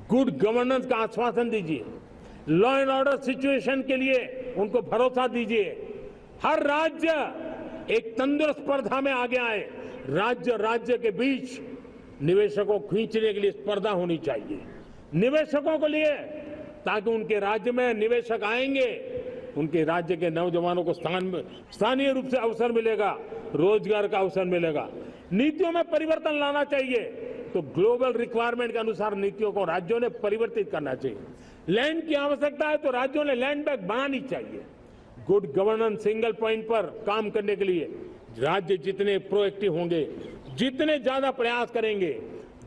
गुड गवर्नेंस का आश्वासन दीजिए, लॉ एंड ऑर्डर सिचुएशन के लिए उनको भरोसा दीजिए। हर राज्य एक तंदुरुस्त स्पर्धा में आगे आए। राज्य के बीच निवेशकों को खींचने के लिए स्पर्धा होनी चाहिए निवेशकों को लिए, ताकि उनके राज्य में निवेशक आएंगे, उनके राज्य के नौजवानों को स्थानीय रूप से अवसर मिलेगा, रोजगार का अवसर मिलेगा। नीतियों में परिवर्तन लाना चाहिए तो ग्लोबल रिक्वायरमेंट के अनुसार नीतियों को राज्यों ने परिवर्तित करना चाहिए। लैंड की आवश्यकता है तो राज्यों ने लैंड बैंक बनानी चाहिए। गुड गवर्नेंस सिंगल पॉइंट पर काम करने के लिए राज्य जितने प्रोएक्टिव होंगे, जितने ज्यादा प्रयास करेंगे,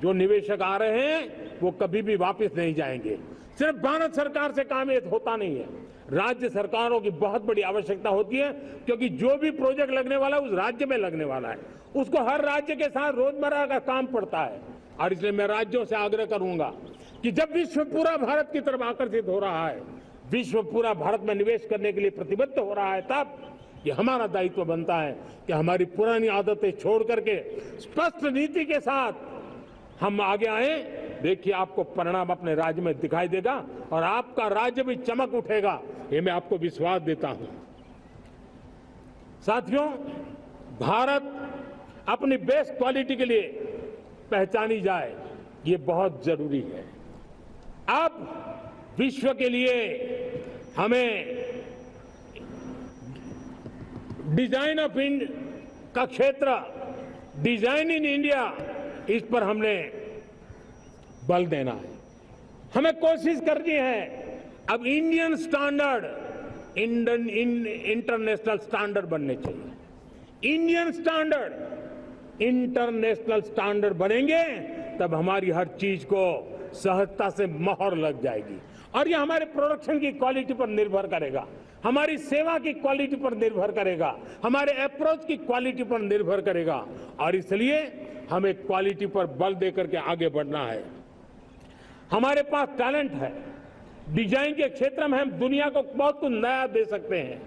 जो निवेशक आ रहे हैं वो कभी भी वापस नहीं जाएंगे। सिर्फ भारत सरकार से काम ये होता नहीं है, राज्य सरकारों की बहुत बड़ी आवश्यकता होती है, क्योंकि जो भी प्रोजेक्ट लगने वाला है उस राज्य में लगने वाला है, उसको हर राज्य के साथ रोजमर्रा का काम पड़ता है। और इसलिए मैं राज्यों से आग्रह करूंगा कि जब विश्व पूरा भारत की तरफ आकर्षित हो रहा है, विश्व पूरा भारत में निवेश करने के लिए प्रतिबद्ध हो रहा है, तब ये हमारा दायित्व बनता है कि हमारी पुरानी आदतें छोड़ करके स्पष्ट नीति के साथ हम आगे आए। देखिए, आपको परिणाम अपने राज्य में दिखाई देगा और आपका राज्य भी चमक उठेगा, ये मैं आपको विश्वास देता हूं। साथियों, भारत अपनी बेस्ट क्वालिटी के लिए पहचानी जाए, ये बहुत जरूरी है। अब विश्व के लिए हमें डिजाइन ऑफ इंडिया का क्षेत्र, डिजाइन इन इंडिया, इस पर हमने बल देना है। हमें कोशिश करनी है अब इंडियन स्टैंडर्ड इंटरनेशनल स्टैंडर्ड बनने चाहिए। इंडियन स्टैंडर्ड इंटरनेशनल स्टैंडर्ड बनेंगे तब हमारी हर चीज को सहजता से मोहर लग जाएगी और ये हमारे प्रोडक्शन की क्वालिटी पर निर्भर करेगा, हमारी सेवा की क्वालिटी पर निर्भर करेगा, हमारे अप्रोच की क्वालिटी पर निर्भर करेगा। और इसलिए हमें क्वालिटी पर बल देकर के आगे बढ़ना है। हमारे पास टैलेंट है, डिजाइन के क्षेत्र में हम दुनिया को बहुत कुछ नया दे सकते हैं।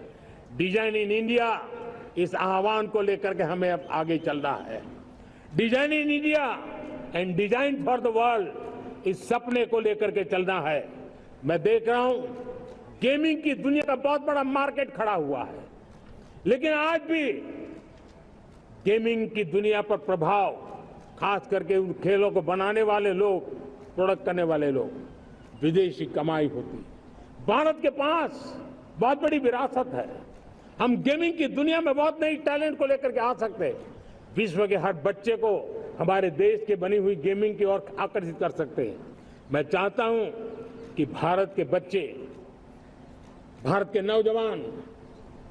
डिजाइन इन इंडिया, इस आह्वान को लेकर के हमें अब आगे चलना है। Design in India and design for the world, इस सपने को लेकर के चलना है। मैं देख रहा हूं गेमिंग की दुनिया का बहुत बड़ा मार्केट खड़ा हुआ है, लेकिन आज भी गेमिंग की दुनिया पर प्रभाव खास करके उन खेलों को बनाने वाले लोग, प्रोडक्ट करने वाले लोग, विदेशी कमाई होती। भारत के पास बहुत बड़ी विरासत है। हम गेमिंग की दुनिया में बहुत नई टैलेंट को लेकर के आ सकते हैं। विश्व के हर बच्चे को हमारे देश के बनी हुई गेमिंग की ओर आकर्षित कर सकते हैं। मैं चाहता हूं कि भारत के बच्चे, भारत के नौजवान,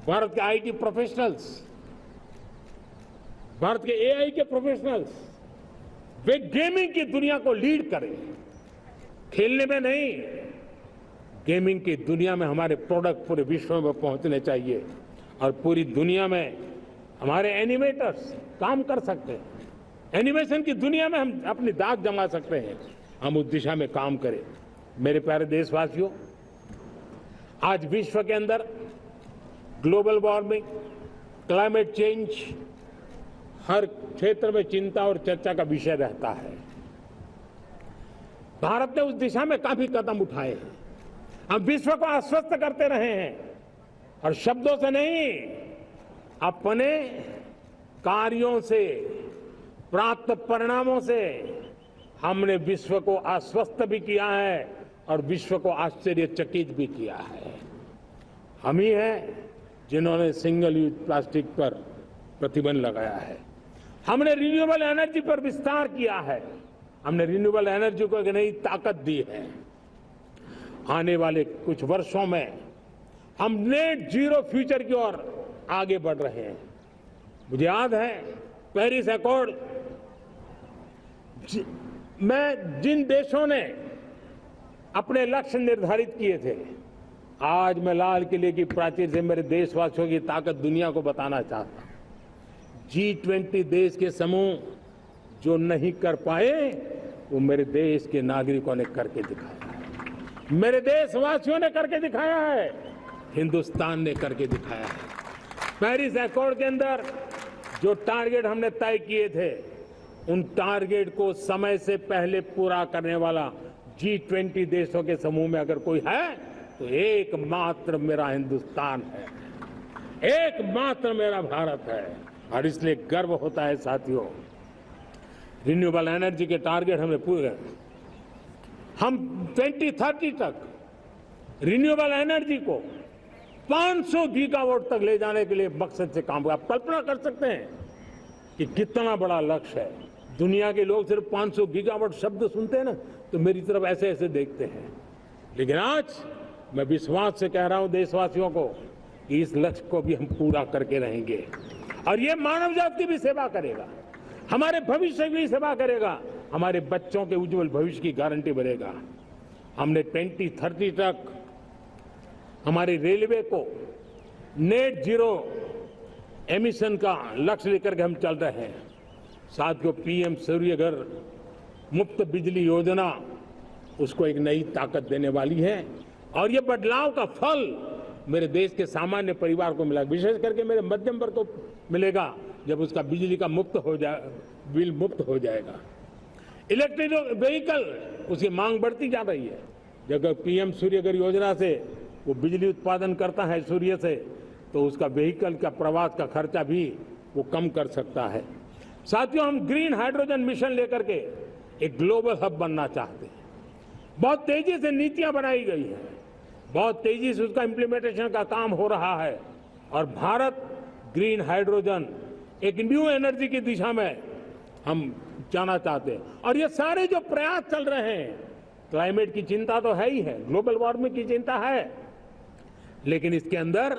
भारत के आईटी प्रोफेशनल्स, भारत के एआई के प्रोफेशनल्स, वे गेमिंग की दुनिया को लीड करें। खेलने में नहीं, गेमिंग की दुनिया में हमारे प्रोडक्ट पूरे विश्व में पहुंचने चाहिए और पूरी दुनिया में हमारे एनिमेटर्स काम कर सकते हैं। एनिमेशन की दुनिया में हम अपनी दाग जमा सकते हैं। हम उस दिशा में काम करें। मेरे प्यारे देशवासियों, आज विश्व के अंदर ग्लोबल वार्मिंग, क्लाइमेट चेंज हर क्षेत्र में चिंता और चर्चा का विषय रहता है। भारत ने उस दिशा में काफी कदम उठाए हैं। हम विश्व को आश्वस्त करते रहे हैं और शब्दों से नहीं, अपने कार्यों से, प्राप्त परिणामों से हमने विश्व को आश्वस्त भी किया है और विश्व को आश्चर्यचकित भी किया है। हम ही हैं जिन्होंने सिंगल यूज प्लास्टिक पर प्रतिबंध लगाया है। हमने रिन्यूएबल एनर्जी पर विस्तार किया है। हमने रिन्यूएबल एनर्जी को एक नई ताकत दी है। आने वाले कुछ वर्षों में हम नेट जीरो फ्यूचर की ओर आगे बढ़ रहे हैं। मुझे याद है पेरिस अकॉर्ड में जिन देशों ने अपने लक्ष्य निर्धारित किए थे, आज मैं लाल किले की प्राचीर से मेरे देशवासियों की ताकत दुनिया को बताना चाहता हूं। G20 देश के समूह जो नहीं कर पाए, वो मेरे देश के नागरिकों ने करके दिखाया है। मेरे देशवासियों ने करके दिखाया है। हिंदुस्तान ने करके दिखाया है। पेरिस अकॉर्ड के अंदर जो टारगेट हमने तय किए थे, उन टारगेट को समय से पहले पूरा करने वाला G20 देशों के समूह में अगर कोई है तो एकमात्र मेरा हिंदुस्तान है, एकमात्र मेरा भारत है। और इसलिए गर्व होता है साथियों। रिन्यूएबल एनर्जी के टारगेट हमने पूरे, हम 2030 तक रिन्यूएबल एनर्जी को 500 गीगावाट तक ले जाने के लिए मकसद से काम कर। आप कल्पना कर सकते हैं कि कितना बड़ा लक्ष्य है। दुनिया के लोग सिर्फ 500 गीगावाट शब्द सुनते हैं ना, तो मेरी तरफ ऐसे ऐसे देखते हैं। लेकिन आज मैं विश्वास से कह रहा हूं देशवासियों को कि इस लक्ष्य को भी हम पूरा करके रहेंगे और ये मानव जाति की भी सेवा करेगा, हमारे भविष्य की भी सेवा करेगा, हमारे बच्चों के उज्जवल भविष्य की गारंटी बनेगा। हमने 2030 तक हमारी रेलवे को नेट जीरो एमिशन का लक्ष्य लेकर के हम चल रहे हैं। साथियों, पीएम सूर्य घर मुफ्त बिजली योजना उसको एक नई ताकत देने वाली है और ये बदलाव का फल मेरे देश के सामान्य परिवार को मिला, विशेष करके मेरे मध्यम वर्ग को मिलेगा जब उसका बिजली का बिल मुफ्त हो जाएगा। इलेक्ट्रिक व्हीकल, उसकी मांग बढ़ती जा रही है। जब पीएम सूर्य घर योजना से वो बिजली उत्पादन करता है सूर्य से, तो उसका व्हीकल का प्रवास का खर्चा भी वो कम कर सकता है। साथियों, हम ग्रीन हाइड्रोजन मिशन लेकर के एक ग्लोबल हब बनना चाहते हैं। बहुत तेजी से नीतियां बनाई गई हैं, बहुत तेजी से उसका इम्प्लीमेंटेशन का काम हो रहा है और भारत ग्रीन हाइड्रोजन एक न्यू एनर्जी की दिशा में हम जाना चाहते हैं। और ये सारे जो प्रयास चल रहे हैं, क्लाइमेट की चिंता तो है ही है, ग्लोबल वार्मिंग की चिंता है, लेकिन इसके अंदर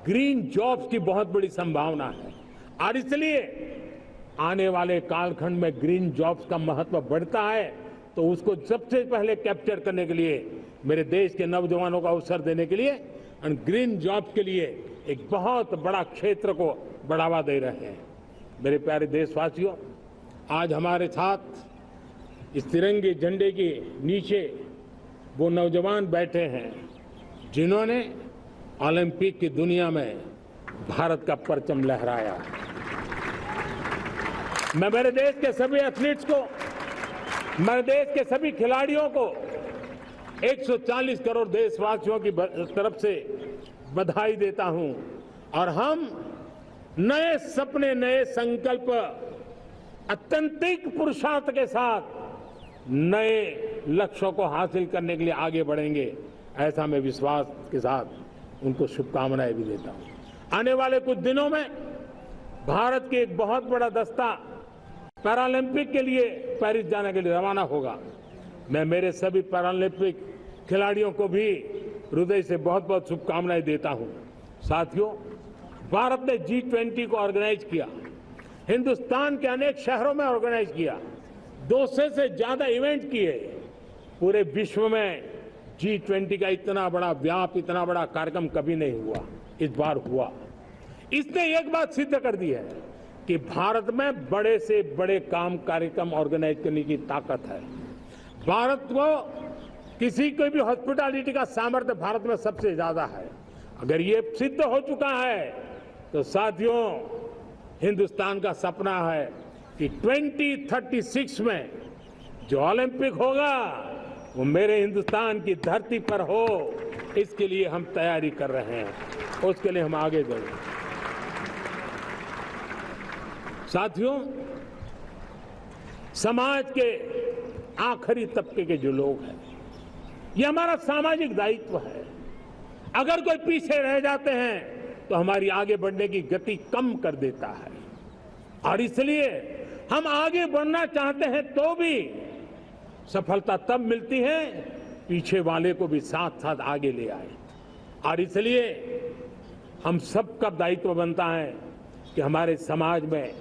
ग्रीन जॉब्स की बहुत बड़ी संभावना है और इसलिए आने वाले कालखंड में ग्रीन जॉब्स का महत्व बढ़ता है। तो उसको सबसे पहले कैप्चर करने के लिए, मेरे देश के नौजवानों को अवसर देने के लिए और ग्रीन जॉब्स के लिए एक बहुत बड़ा क्षेत्र को बढ़ावा दे रहे हैं। मेरे प्यारे देशवासियों, आज हमारे साथ इस तिरंगे झंडे के नीचे वो नौजवान बैठे हैं जिन्होंने ओलंपिक की दुनिया में भारत का परचम लहराया। मैं मेरे देश के सभी एथलीट्स को, मेरे देश के सभी खिलाड़ियों को 140 करोड़ देशवासियों की तरफ से बधाई देता हूं और हम नए सपने, नए संकल्प अत्यंतिक पुरुषार्थ के साथ नए लक्ष्यों को हासिल करने के लिए आगे बढ़ेंगे, ऐसा मैं विश्वास के साथ उनको शुभकामनाएं भी देता हूं। आने वाले कुछ दिनों में भारत के एक बहुत बड़ा दस्ता पैरालंपिक के लिए पेरिस जाने के लिए रवाना होगा। मैं मेरे सभी पैरालंपिक खिलाड़ियों को भी हृदय से बहुत बहुत शुभकामनाएं देता हूं। साथियों, भारत ने G20 को ऑर्गेनाइज किया, हिंदुस्तान के अनेक शहरों में ऑर्गेनाइज किया, 200 से ज्यादा इवेंट किए। पूरे विश्व में G20 का इतना बड़ा व्याप, इतना बड़ा कार्यक्रम कभी नहीं हुआ, इस बार हुआ। इसने एक बात सिद्ध कर दी है कि भारत में बड़े से बड़े कार्यक्रम ऑर्गेनाइज करने की ताकत है। भारत को किसी को भी हॉस्पिटैलिटी का सामर्थ्य भारत में सबसे ज्यादा है। अगर ये सिद्ध हो चुका है तो साथियों, हिंदुस्तान का सपना है कि 2036 में जो ओलंपिक होगा वो मेरे हिंदुस्तान की धरती पर हो। इसके लिए हम तैयारी कर रहे हैं, उसके लिए हम आगे बढ़ेंगे। साथियों, समाज के आखिरी तबके के जो लोग हैं, ये हमारा सामाजिक दायित्व है। अगर कोई पीछे रह जाते हैं तो हमारी आगे बढ़ने की गति कम कर देता है, और इसलिए हम आगे बढ़ना चाहते हैं तो भी सफलता तब मिलती है पीछे वाले को भी साथ साथ आगे ले आए। और इसलिए हम सबका दायित्व बनता है कि हमारे समाज में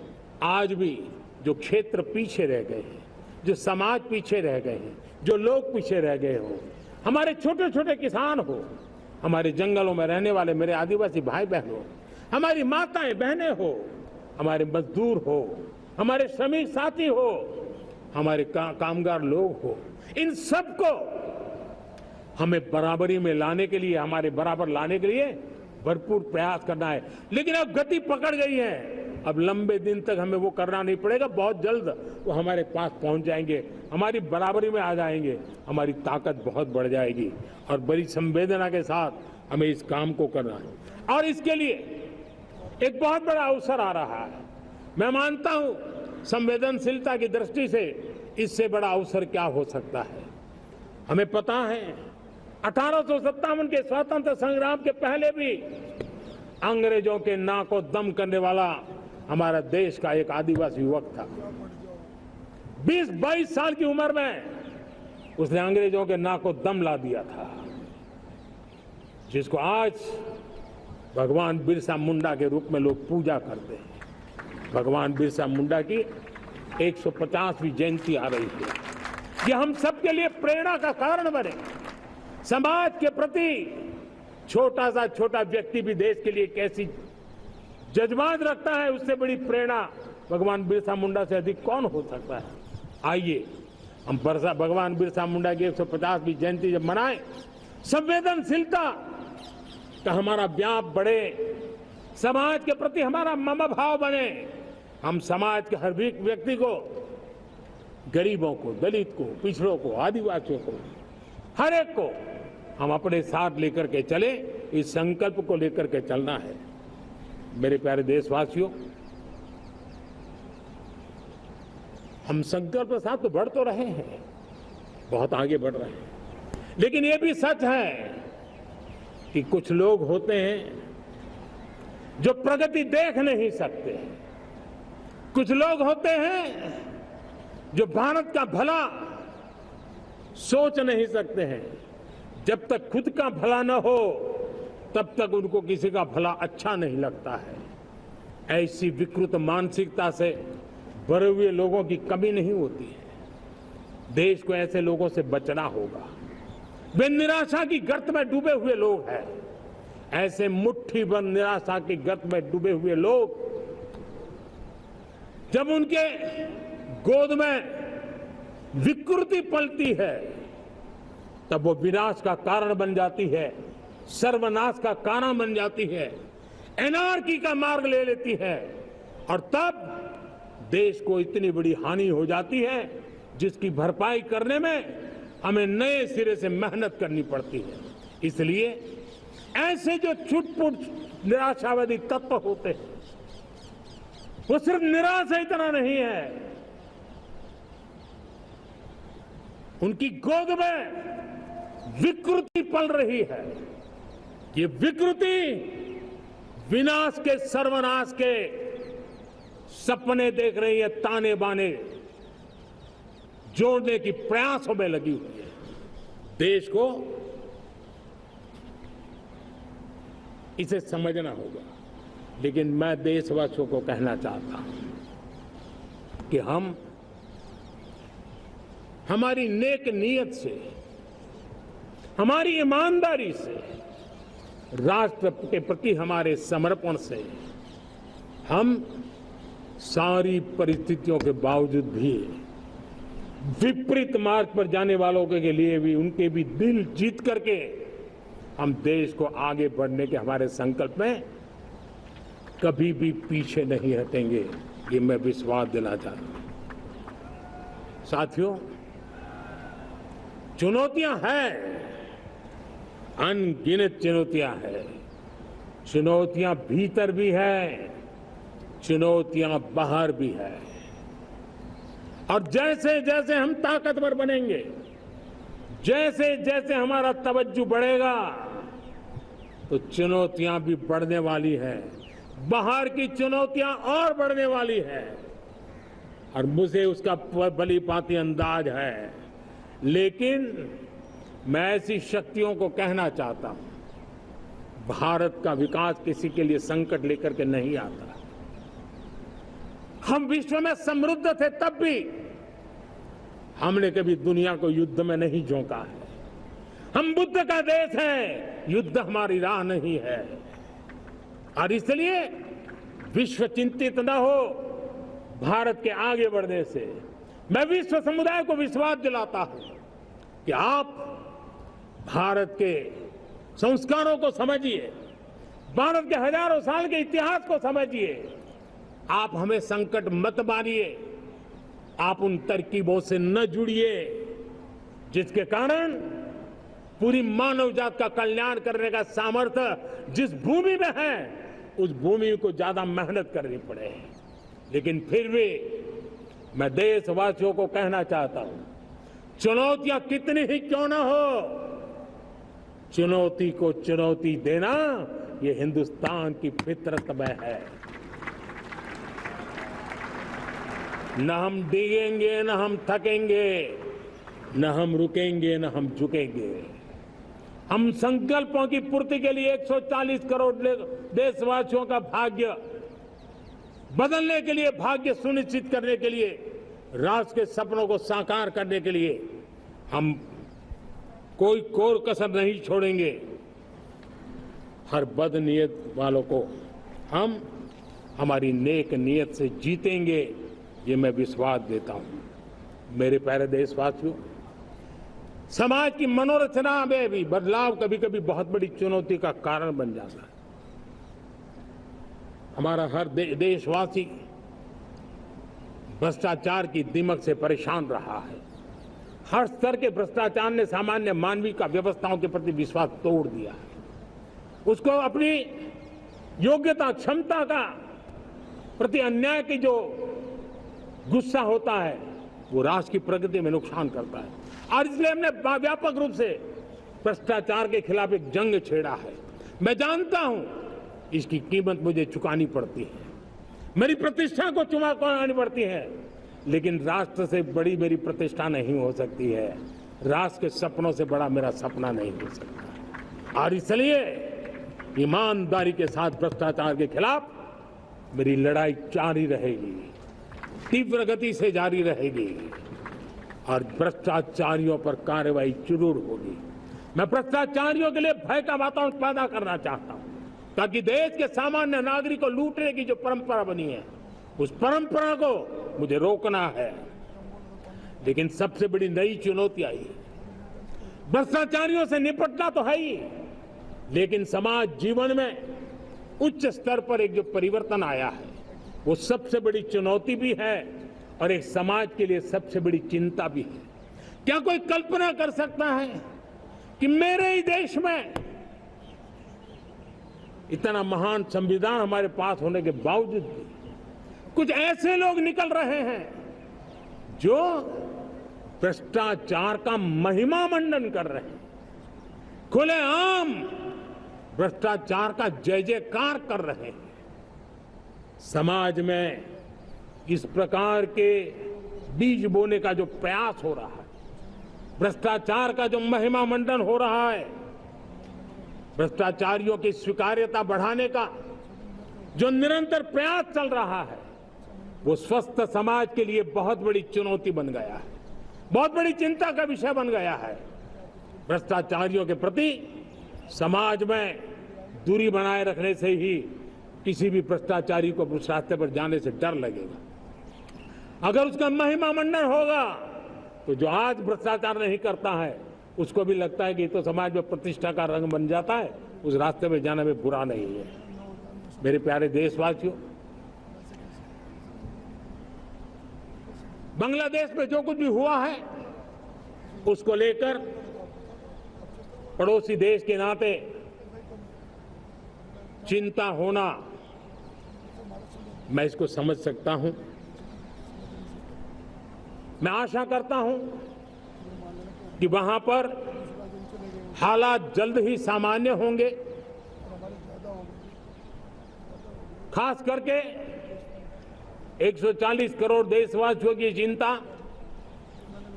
आज भी जो क्षेत्र पीछे रह गए हैं, जो समाज पीछे रह गए हैं, जो लोग पीछे रह गए हो, हमारे छोटे छोटे किसान हो, हमारे जंगलों में रहने वाले मेरे आदिवासी भाई बहन हो, हमारी माताएं बहनें हो, हमारे मजदूर हो, हमारे श्रमिक साथी हो, हमारे कामगार लोग हो, इन सबको हमें बराबरी में लाने के लिए, हमारे बराबर लाने के लिए भरपूर प्रयास करना है। लेकिन अब गति पकड़ गई है, अब लंबे दिन तक हमें वो करना नहीं पड़ेगा, बहुत जल्द वो हमारे पास पहुंच जाएंगे, हमारी बराबरी में आ जाएंगे, हमारी ताकत बहुत बढ़ जाएगी। और बड़ी संवेदना के साथ हमें इस काम को करना है, और इसके लिए एक बहुत बड़ा अवसर आ रहा है। मैं मानता हूं संवेदनशीलता की दृष्टि से इससे बड़ा अवसर क्या हो सकता है। हमें पता है 1857 के स्वतंत्र संग्राम के पहले भी अंग्रेजों के नाक को दम करने वाला हमारा देश का एक आदिवासी युवक था। 20-22 साल की उम्र में उसने अंग्रेजों के नाक को दम ला दिया था, जिसको आज भगवान बिरसा मुंडा के रूप में लोग पूजा करते हैं। भगवान बिरसा मुंडा की 150वीं जयंती आ रही है। ये हम सबके लिए प्रेरणा का कारण बने। समाज के प्रति छोटा सा छोटा व्यक्ति भी देश के लिए कैसी जज्बात रखता है, उससे बड़ी प्रेरणा भगवान बिरसा मुंडा से अधिक कौन हो सकता है। आइए हम भगवान बिरसा मुंडा की 150वीं जयंती जब मनाएं, संवेदनशीलता का हमारा व्याप बढ़े, समाज के प्रति हमारा ममभाव बने। हम समाज के हर व्यक्ति को, गरीबों को, दलित को, पिछड़ों को, आदिवासियों को, हर एक को हम अपने साथ लेकर के चले। इस संकल्प को लेकर के चलना है। मेरे प्यारे देशवासियों, हम संकल्प के साथ तो बढ़ तो रहे हैं, बहुत आगे बढ़ रहे हैं, लेकिन ये भी सच है कि कुछ लोग होते हैं जो प्रगति देख नहीं सकते। कुछ लोग होते हैं जो भारत का भला सोच नहीं सकते हैं। जब तक खुद का भला न हो तब तक उनको किसी का भला अच्छा नहीं लगता है। ऐसी विकृत मानसिकता से भरे हुए लोगों की कमी नहीं होती है। देश को ऐसे लोगों से बचना होगा। वे निराशा की गर्त में डूबे हुए लोग हैं। ऐसे मुट्ठी भर निराशा की गर्त में डूबे हुए लोग, जब उनके गोद में विकृति पलती है तब वो विनाश का कारण बन जाती है, सर्वनाश का कारण बन जाती है, एनार्की का मार्ग ले लेती है, और तब देश को इतनी बड़ी हानि हो जाती है जिसकी भरपाई करने में हमें नए सिरे से मेहनत करनी पड़ती है। इसलिए ऐसे जो छुटपुट निराशावादी तत्व होते हैं, वो सिर्फ निराशा इतना नहीं है, उनकी गोद में विकृति पल रही है। ये विकृति विनाश के, सर्वनाश के सपने देख रही है, ताने बाने जोड़ने की प्रयासों में लगी हुई है। देश को इसे समझना होगा। लेकिन मैं देशवासियों को कहना चाहता हूं कि हम हमारी नेक नीयत से, हमारी ईमानदारी से, राष्ट्र के प्रति हमारे समर्पण से हम सारी परिस्थितियों के बावजूद भी विपरीत मार्ग पर जाने वालों के लिए भी, उनके भी दिल जीत करके हम देश को आगे बढ़ने के हमारे संकल्प में कभी भी पीछे नहीं हटेंगे, ये मैं विश्वास दिलाना चाहता हूं। साथियों, चुनौतियां हैं, अनगिनत चुनौतियां हैं। चुनौतियां भीतर भी है, चुनौतियां बाहर भी है। और जैसे जैसे हम ताकतवर बनेंगे, जैसे जैसे हमारा तवज्जो बढ़ेगा, तो चुनौतियां भी बढ़ने वाली है। बाहर की चुनौतियां और बढ़ने वाली है, और मुझे उसका भली भांति अंदाज है। लेकिन मैं ऐसी शक्तियों को कहना चाहता हूं, भारत का विकास किसी के लिए संकट लेकर के नहीं आता। हम विश्व में समृद्ध थे, तब भी हमने कभी दुनिया को युद्ध में नहीं झोंका है। हम बुद्ध का देश है, युद्ध हमारी राह नहीं है। और इसलिए विश्व चिंतित न हो भारत के आगे बढ़ने से। मैं विश्व समुदाय को विश्वास दिलाता हूं कि आप भारत के संस्कारों को समझिए, भारत के हजारों साल के इतिहास को समझिए। आप हमें संकट मत मानिए, आप उन तरकीबों से न जुड़िए जिसके कारण पूरी मानव जात का कल्याण करने का सामर्थ्य जिस भूमि में है, उस भूमि को ज्यादा मेहनत करनी पड़े। लेकिन फिर भी मैं देशवासियों को कहना चाहता हूं, चुनौतियां कितनी ही क्यों न हो, चुनौती को चुनौती देना ये हिंदुस्तान की फितरत में है। न हम डिगेंगे, न हम थकेंगे, न हम रुकेंगे, न हम झुकेंगे। हम संकल्पों की पूर्ति के लिए 140 करोड़ देशवासियों का भाग्य बदलने के लिए, भाग्य सुनिश्चित करने के लिए, राष्ट्र के सपनों को साकार करने के लिए हम कोई कोर कसर नहीं छोड़ेंगे। हर बदनीयत वालों को हम हमारी नेक नीयत से जीतेंगे, ये मैं विश्वास देता हूं। मेरे प्यारे देशवासियों, समाज की मनोरचना में भी बदलाव कभी कभी बहुत बड़ी चुनौती का कारण बन जाता है। हमारा हर देशवासी भ्रष्टाचार की दीमक से परेशान रहा है। हर स्तर के भ्रष्टाचार ने सामान्य मानवीय का व्यवस्थाओं के प्रति विश्वास तोड़ दिया है। उसको अपनी योग्यता, क्षमता का प्रति अन्याय की जो गुस्सा होता है, वो राष्ट्र की प्रगति में नुकसान करता है। और इसलिए हमने व्यापक रूप से भ्रष्टाचार के खिलाफ एक जंग छेड़ा है। मैं जानता हूं इसकी कीमत मुझे चुकानी पड़ती है, मेरी प्रतिष्ठा को चुकानी पड़ती है, लेकिन राष्ट्र से बड़ी मेरी प्रतिष्ठा नहीं हो सकती है, राष्ट्र के सपनों से बड़ा मेरा सपना नहीं हो सकता। और इसलिए ईमानदारी के साथ भ्रष्टाचार के खिलाफ मेरी लड़ाई जारी रहेगी, तीव्र गति से जारी रहेगी, और भ्रष्टाचारियों पर कार्रवाई जरूर होगी। मैं भ्रष्टाचारियों के लिए भय का वातावरण पैदा करना चाहता हूं, ताकि देश के सामान्य नागरिक को लूटने की जो परंपरा बनी है, उस परंपरा को मुझे रोकना है। लेकिन सबसे बड़ी नई चुनौती आई, भ्रष्टाचारियों से निपटना तो है ही, लेकिन समाज जीवन में उच्च स्तर पर एक जो परिवर्तन आया है, वो सबसे बड़ी चुनौती भी है और एक समाज के लिए सबसे बड़ी चिंता भी है। क्या कोई कल्पना कर सकता है कि मेरे ही देश में इतना महान संविधान हमारे पास होने के बावजूद भी कुछ ऐसे लोग निकल रहे हैं जो भ्रष्टाचार का महिमा मंडन कर रहे हैं, खुलेआम भ्रष्टाचार का जय जयकार कर रहे हैं। समाज में इस प्रकार के बीज बोने का जो प्रयास हो रहा है, भ्रष्टाचार का जो महिमा मंडन हो रहा है, भ्रष्टाचारियों की स्वीकार्यता बढ़ाने का जो निरंतर प्रयास चल रहा है, वो स्वस्थ समाज के लिए बहुत बड़ी चुनौती बन गया है, बहुत बड़ी चिंता का विषय बन गया है। भ्रष्टाचारियों के प्रति समाज में दूरी बनाए रखने से ही किसी भी भ्रष्टाचारी को उस रास्ते पर जाने से डर लगेगा। अगर उसका महिमा मंडन होगा तो जो आज भ्रष्टाचार नहीं करता है उसको भी लगता है कि तो समाज में प्रतिष्ठा का रंग बन जाता है, उस रास्ते में जाने में बुरा नहीं है। मेरे प्यारे देशवासियों, बांग्लादेश में जो कुछ भी हुआ है उसको लेकर पड़ोसी देश के नाते चिंता होना, मैं इसको समझ सकता हूं। मैं आशा करता हूं कि वहां पर हालात जल्द ही सामान्य होंगे, खास करके 140 करोड़ देशवासियों की चिंता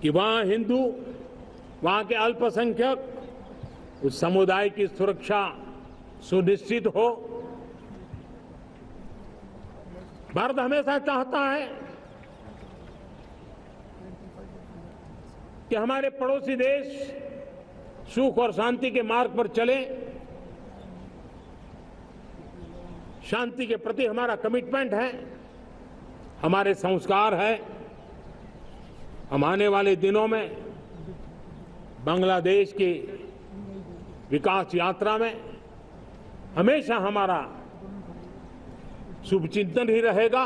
कि वहां हिंदू, वहां के अल्पसंख्यक, उस समुदाय की सुरक्षा सुनिश्चित हो। भारत हमेशा चाहता है कि हमारे पड़ोसी देश सुख और शांति के मार्ग पर चले। शांति के प्रति हमारा कमिटमेंट है, हमारे संस्कार है। हम आने वाले दिनों में बांग्लादेश की विकास यात्रा में हमेशा हमारा शुभचिंतन ही रहेगा,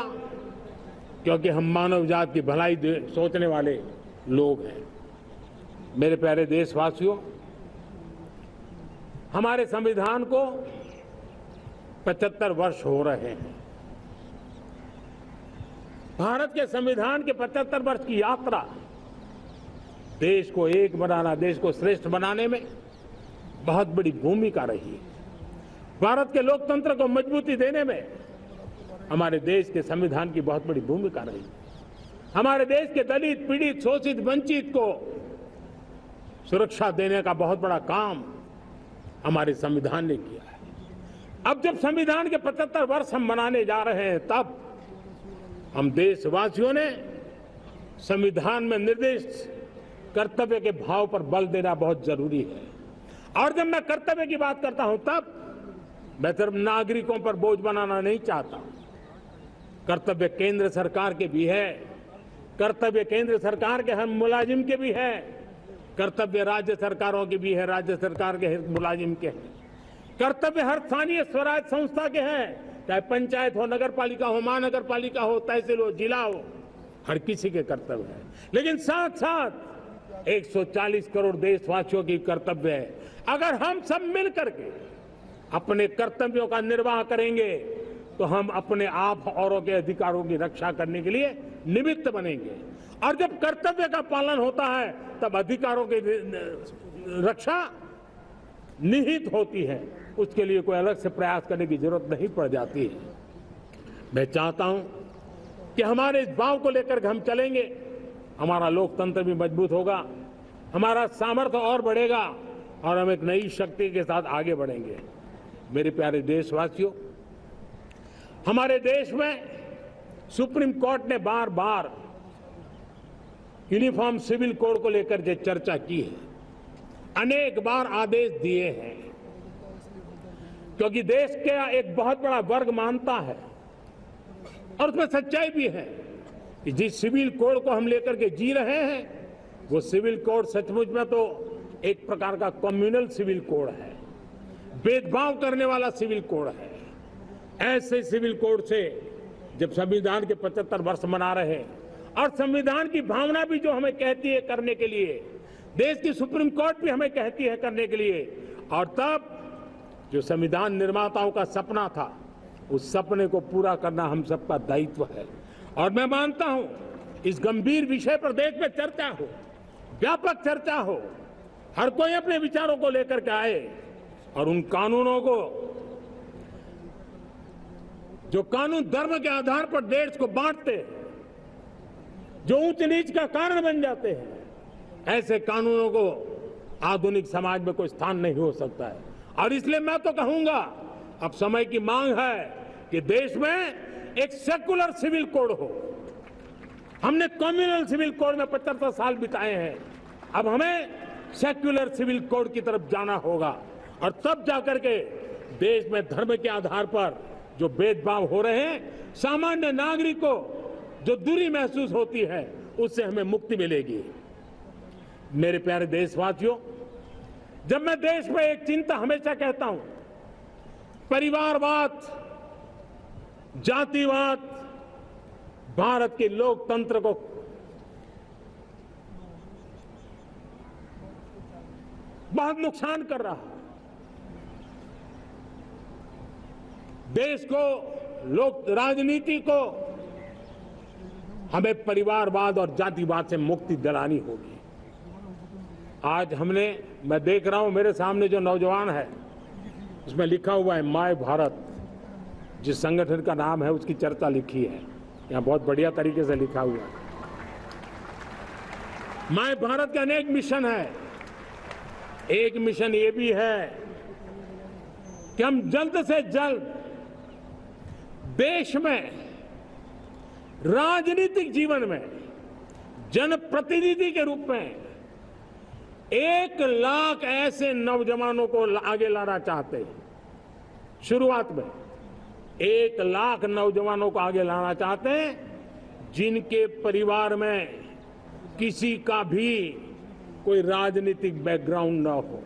क्योंकि हम मानव जाति की भलाई सोचने वाले लोग हैं। मेरे प्यारे देशवासियों, हमारे संविधान को 75 वर्ष हो रहे हैं। भारत के संविधान के 75 वर्ष की यात्रा देश को एक बनाना, देश को श्रेष्ठ बनाने में बहुत बड़ी भूमिका रही है। भारत के लोकतंत्र को मजबूती देने में हमारे देश के संविधान की बहुत बड़ी भूमिका रही। हमारे देश के दलित, पीड़ित, शोषित, वंचित को सुरक्षा देने का बहुत बड़ा काम हमारे संविधान ने किया है। अब जब संविधान के 75 वर्ष हम मनाने जा रहे हैं, तब हम देशवासियों ने संविधान में निर्दिष्ट कर्तव्य के भाव पर बल देना बहुत जरूरी है। और जब मैं कर्तव्य की बात करता हूं, तब मैं सिर्फ नागरिकों पर बोझ बनाना नहीं चाहता। कर्तव्य केंद्र सरकार के भी है, कर्तव्य केंद्र सरकार के हर मुलाजिम के भी है, कर्तव्य राज्य सरकारों के भी है, राज्य सरकार के हर मुलाजिम के हैं, कर्तव्य हर स्थानीय स्वराज संस्था के हैं, चाहे पंचायत हो, नगर पालिका हो, महानगर पालिका हो, तहसील हो, जिला हो, हर किसी के कर्तव्य है। लेकिन साथ साथ 140 करोड़ देशवासियों की कर्तव्य है। अगर हम सब मिल करके अपने कर्तव्यों का निर्वाह करेंगे तो हम अपने आप औरों के अधिकारों की रक्षा करने के लिए निमित्त बनेंगे। और जब कर्तव्य का पालन होता है तब अधिकारों की रक्षा निहित होती है, उसके लिए कोई अलग से प्रयास करने की जरूरत नहीं पड़ जाती है। मैं चाहता हूं कि हमारे इस भाव को लेकर हम चलेंगे, हमारा लोकतंत्र भी मजबूत होगा, हमारा सामर्थ्य और बढ़ेगा और हम एक नई शक्ति के साथ आगे बढ़ेंगे। मेरे प्यारे देशवासियों, हमारे देश में सुप्रीम कोर्ट ने बार बार यूनिफॉर्म सिविल कोड को लेकर जो चर्चा की है, अनेक बार आदेश दिए हैं, क्योंकि देश का एक बहुत बड़ा वर्ग मानता है और उसमें सच्चाई भी है कि जिस सिविल कोड को हम लेकर के जी रहे हैं, वो सिविल कोड सचमुच में तो एक प्रकार का कम्युनल सिविल कोड है, भेदभाव करने वाला सिविल कोड है। ऐसे सिविल कोड से जब संविधान के 75 वर्ष मना रहे हैं और संविधान की भावना भी जो हमें कहती है करने के लिए, देश की सुप्रीम कोर्ट भी हमें कहती है करने के लिए, और तब जो संविधान निर्माताओं का सपना था, उस सपने को पूरा करना हम सबका दायित्व है। और मैं मानता हूं इस गंभीर विषय पर देश में चर्चा हो, व्यापक चर्चा हो, हर कोई अपने विचारों को लेकर के आए और उन कानूनों को, जो कानून धर्म के आधार पर देश को बांटते हैं, जो ऊंच नीच का कारण बन जाते हैं, ऐसे कानूनों को आधुनिक समाज में कोई स्थान नहीं हो सकता है। और इसलिए मैं तो कहूंगा, अब समय की मांग है कि देश में एक सेकुलर सिविल कोड हो। हमने कम्युनल सिविल कोड में 75 साल बिताए हैं, अब हमें सेक्युलर सिविल कोड की तरफ जाना होगा और तब जाकर के देश में धर्म के आधार पर जो भेदभाव हो रहे हैं, सामान्य नागरिक को जो दूरी महसूस होती है, उससे हमें मुक्ति मिलेगी। मेरे प्यारे देशवासियों, जब मैं देश में एक चिंता हमेशा कहता हूं, परिवारवाद, जातिवाद भारत के लोकतंत्र को बहुत नुकसान कर रहा है। देश को, लोक राजनीति को हमें परिवारवाद और जातिवाद से मुक्ति दिलानी होगी। आज मैं देख रहा हूं मेरे सामने जो नौजवान है, उसमें लिखा हुआ है माय भारत, जिस संगठन का नाम है उसकी चर्चा लिखी है, यहां बहुत बढ़िया तरीके से लिखा हुआ है। माय भारत के अनेक मिशन है। एक मिशन ये भी है कि हम जल्द से जल्द देश में राजनीतिक जीवन में जनप्रतिनिधि के रूप में 1 लाख ऐसे नौजवानों को आगे लाना चाहते हैं। शुरुआत में 1 लाख नौजवानों को आगे लाना चाहते हैं, जिनके परिवार में किसी का भी कोई राजनीतिक बैकग्राउंड न हो,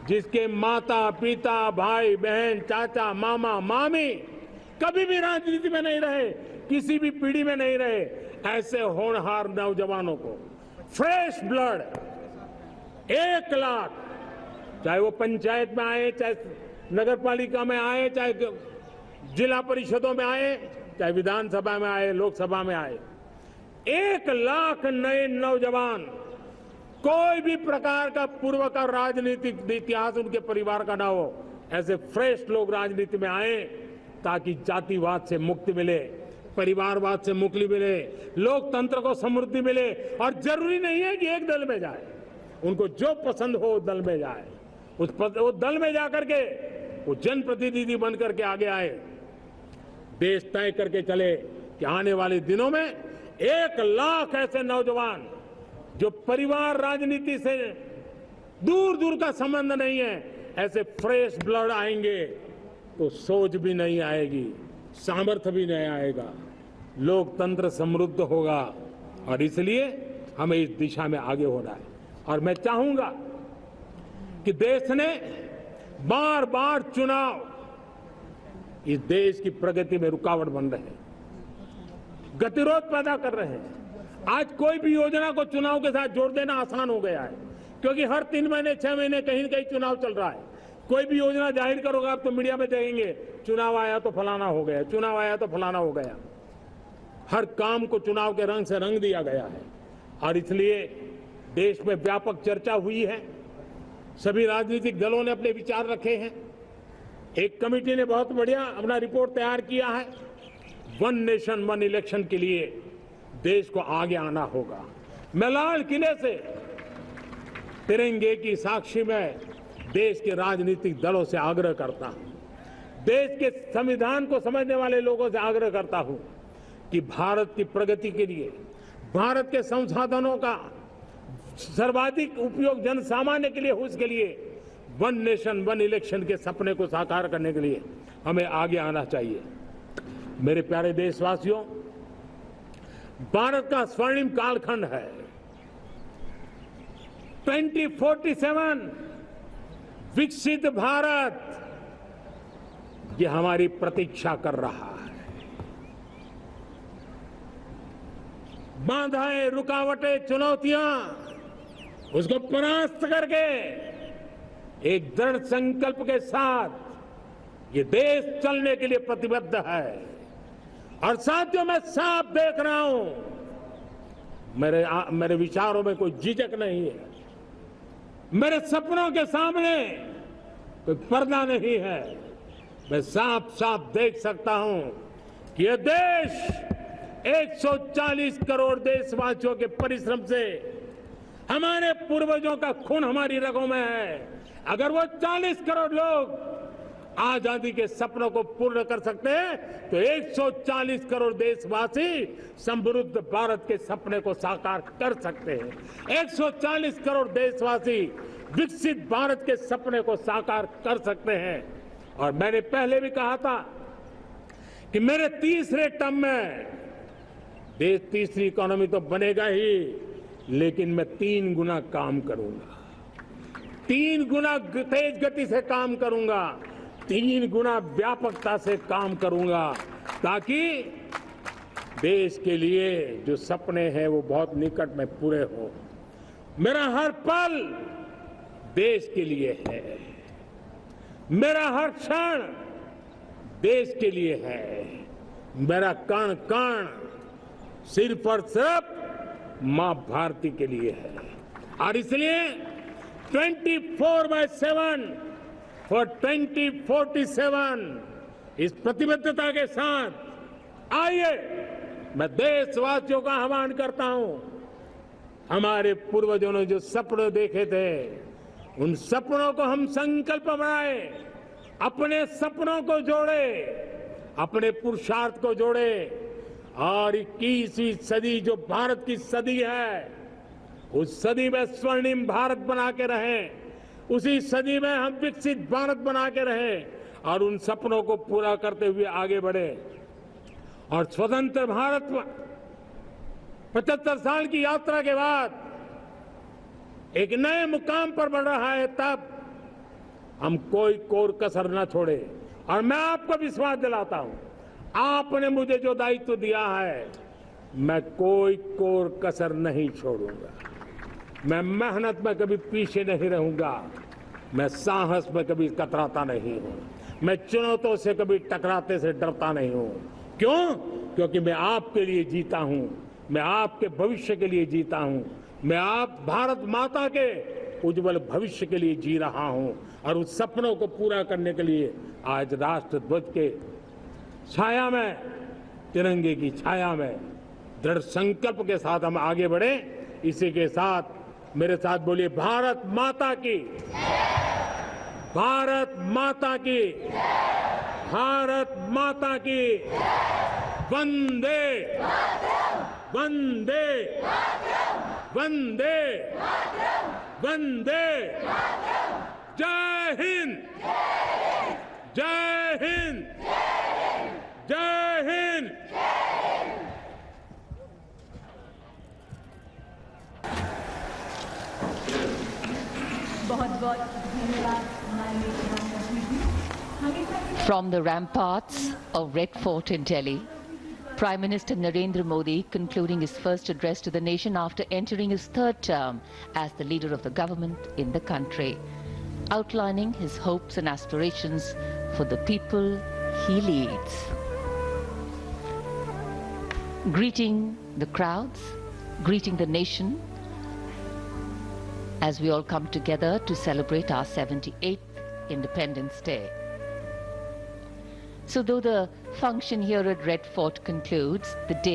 जिसके माता पिता भाई बहन चाचा मामा मामी कभी भी राजनीति में नहीं रहे, किसी भी पीढ़ी में नहीं रहे, ऐसे होनहार नौजवानों को फ्रेश ब्लड 1 लाख, चाहे वो पंचायत में आए, चाहे नगर पालिका में आए, चाहे जिला परिषदों में आए, चाहे विधानसभा में आए, लोकसभा में आए, 1 लाख नए नौजवान, कोई भी प्रकार का पूर्व का राजनीतिक इतिहास उनके परिवार का ना हो, ऐसे फ्रेश लोग राजनीति में आए ताकि जातिवाद से मुक्ति मिले, परिवारवाद से मुक्ति मिले, लोकतंत्र को समृद्धि मिले। और जरूरी नहीं है कि एक दल में जाए, उनको जो पसंद हो उस दल में जाए, वो दल में जाकर के वो जनप्रतिनिधि बन करके आगे आए। देश तय करके चले कि आने वाले दिनों में 1 लाख ऐसे नौजवान जो परिवार राजनीति से दूर दूर का संबंध नहीं है, ऐसे फ्रेश ब्लड आएंगे तो सोच भी नहीं आएगी, सामर्थ्य भी नहीं आएगा, लोकतंत्र समृद्ध होगा। और इसलिए हमें इस दिशा में आगे होना है। और मैं चाहूंगा कि देश ने बार बार चुनाव इस देश की प्रगति में रुकावट बन रहे हैं, गतिरोध पैदा कर रहे हैं। आज कोई भी योजना को चुनाव के साथ जोड़ देना आसान हो गया है, क्योंकि हर 3 महीने 6 महीने कहीं न कहीं चुनाव चल रहा है। कोई भी योजना जाहिर करोगे आप तो मीडिया में देखेंगे, चुनाव आया तो फलाना हो गया, चुनाव आया तो फलाना हो गया। हर काम को चुनाव के रंग से रंग दिया गया है। और इसलिए देश में व्यापक चर्चा हुई है, सभी राजनीतिक दलों ने अपने विचार रखे हैं। एक कमेटी ने बहुत बढ़िया अपना रिपोर्ट तैयार किया है। 1 नेशन 1 इलेक्शन के लिए देश को आगे आना होगा। मैं लाल किले से तिरंगे की साक्षी में देश के राजनीतिक दलों से आग्रह करता हूं, देश के संविधान को समझने वाले लोगों से आग्रह करता हूं कि भारत की प्रगति के लिए, भारत के संसाधनों का सर्वाधिक उपयोग जन सामान्य के लिए हो, उसके लिए 1 नेशन 1 इलेक्शन के सपने को साकार करने के लिए हमें आगे आना चाहिए। मेरे प्यारे देशवासियों, भारत का स्वर्णिम कालखंड है। 2047 विकसित भारत, ये हमारी प्रतीक्षा कर रहा है। बाधाएं, रुकावटें, चुनौतियां, उसको परास्त करके एक दृढ़ संकल्प के साथ ये देश चलने के लिए प्रतिबद्ध है। और साथियों, मैं साफ देख रहा हूं, मेरे विचारों में कोई झिझक नहीं है। मेरे सपनों के सामने कोई पर्दा नहीं है। मैं साफ साफ देख सकता हूं कि यह देश 140 करोड़ देशवासियों के परिश्रम से, हमारे पूर्वजों का खून हमारी रगों में है। अगर वो 40 करोड़ लोग आजादी के सपनों को पूर्ण कर सकते हैं तो 140 करोड़ देशवासी समृद्ध भारत के सपने को साकार कर सकते हैं। 140 करोड़ देशवासी विकसित भारत के सपने को साकार कर सकते हैं। और मैंने पहले भी कहा था कि मेरे तीसरे टर्म में देश तीसरी इकोनॉमी तो बनेगा ही, लेकिन मैं 3 गुना काम करूंगा, 3 गुना तेज गति से काम करूंगा, 3 गुना व्यापकता से काम करूंगा, ताकि देश के लिए जो सपने हैं वो बहुत निकट में पूरे हो। मेरा हर पल देश के लिए है, मेरा हर क्षण देश के लिए है, मेरा कण कण सिर्फ और सिर्फ मां भारती के लिए है। और इसलिए 24/7 फॉर 2047 इस प्रतिबद्धता के साथ आइए मैं देशवासियों का आह्वान करता हूं। हमारे पूर्वजों ने जो सपने देखे थे, उन सपनों को हम संकल्प बनाए, अपने सपनों को जोड़े, अपने पुरुषार्थ को जोड़े, और 21वीं सदी जो भारत की सदी है, उस सदी में स्वर्णिम भारत बना के रहें, उसी सदी में हम विकसित भारत बना के रहें और उन सपनों को पूरा करते हुए आगे बढ़े। और स्वतंत्र भारत 75 साल की यात्रा के बाद एक नए मुकाम पर बढ़ रहा है, तब हम कोई कोर कसर न छोड़े। और मैं आपको विश्वास दिलाता हूं, आपने मुझे जो दायित्व दिया है, मैं कोई कोर कसर नहीं छोड़ूंगा। मैं मेहनत में कभी पीछे नहीं रहूंगा, मैं साहस में कभी कतराता नहीं हूं, मैं चुनौतियों से कभी टकराते से डरता नहीं हूं। क्यों? क्योंकि मैं आपके लिए जीता हूं, मैं आपके भविष्य के लिए जीता हूं, मैं आप भारत माता के उज्जवल भविष्य के लिए जी रहा हूं। और उस सपनों को पूरा करने के लिए आज राष्ट्र ध्वज के छाया में, तिरंगे की छाया में दृढ़ संकल्प के साथ हम आगे बढ़े। इसी के साथ मेरे साथ बोलिए, भारत माता की, भारत माता की, भारत माता की, वंदे वंदे वंदे वंदे। जय हिंद, जय हिंद, जय Hind. From the ramparts of Red Fort in Delhi, Prime Minister Narendra Modi concluding his first address to the nation after entering his 3rd term as the leader of the government in the country, outlining his hopes and aspirations for the people he leads. Greeting the crowds, greeting the nation, as we all come together to celebrate our 78th Independence Day. So though the function here at Red Fort concludes, the day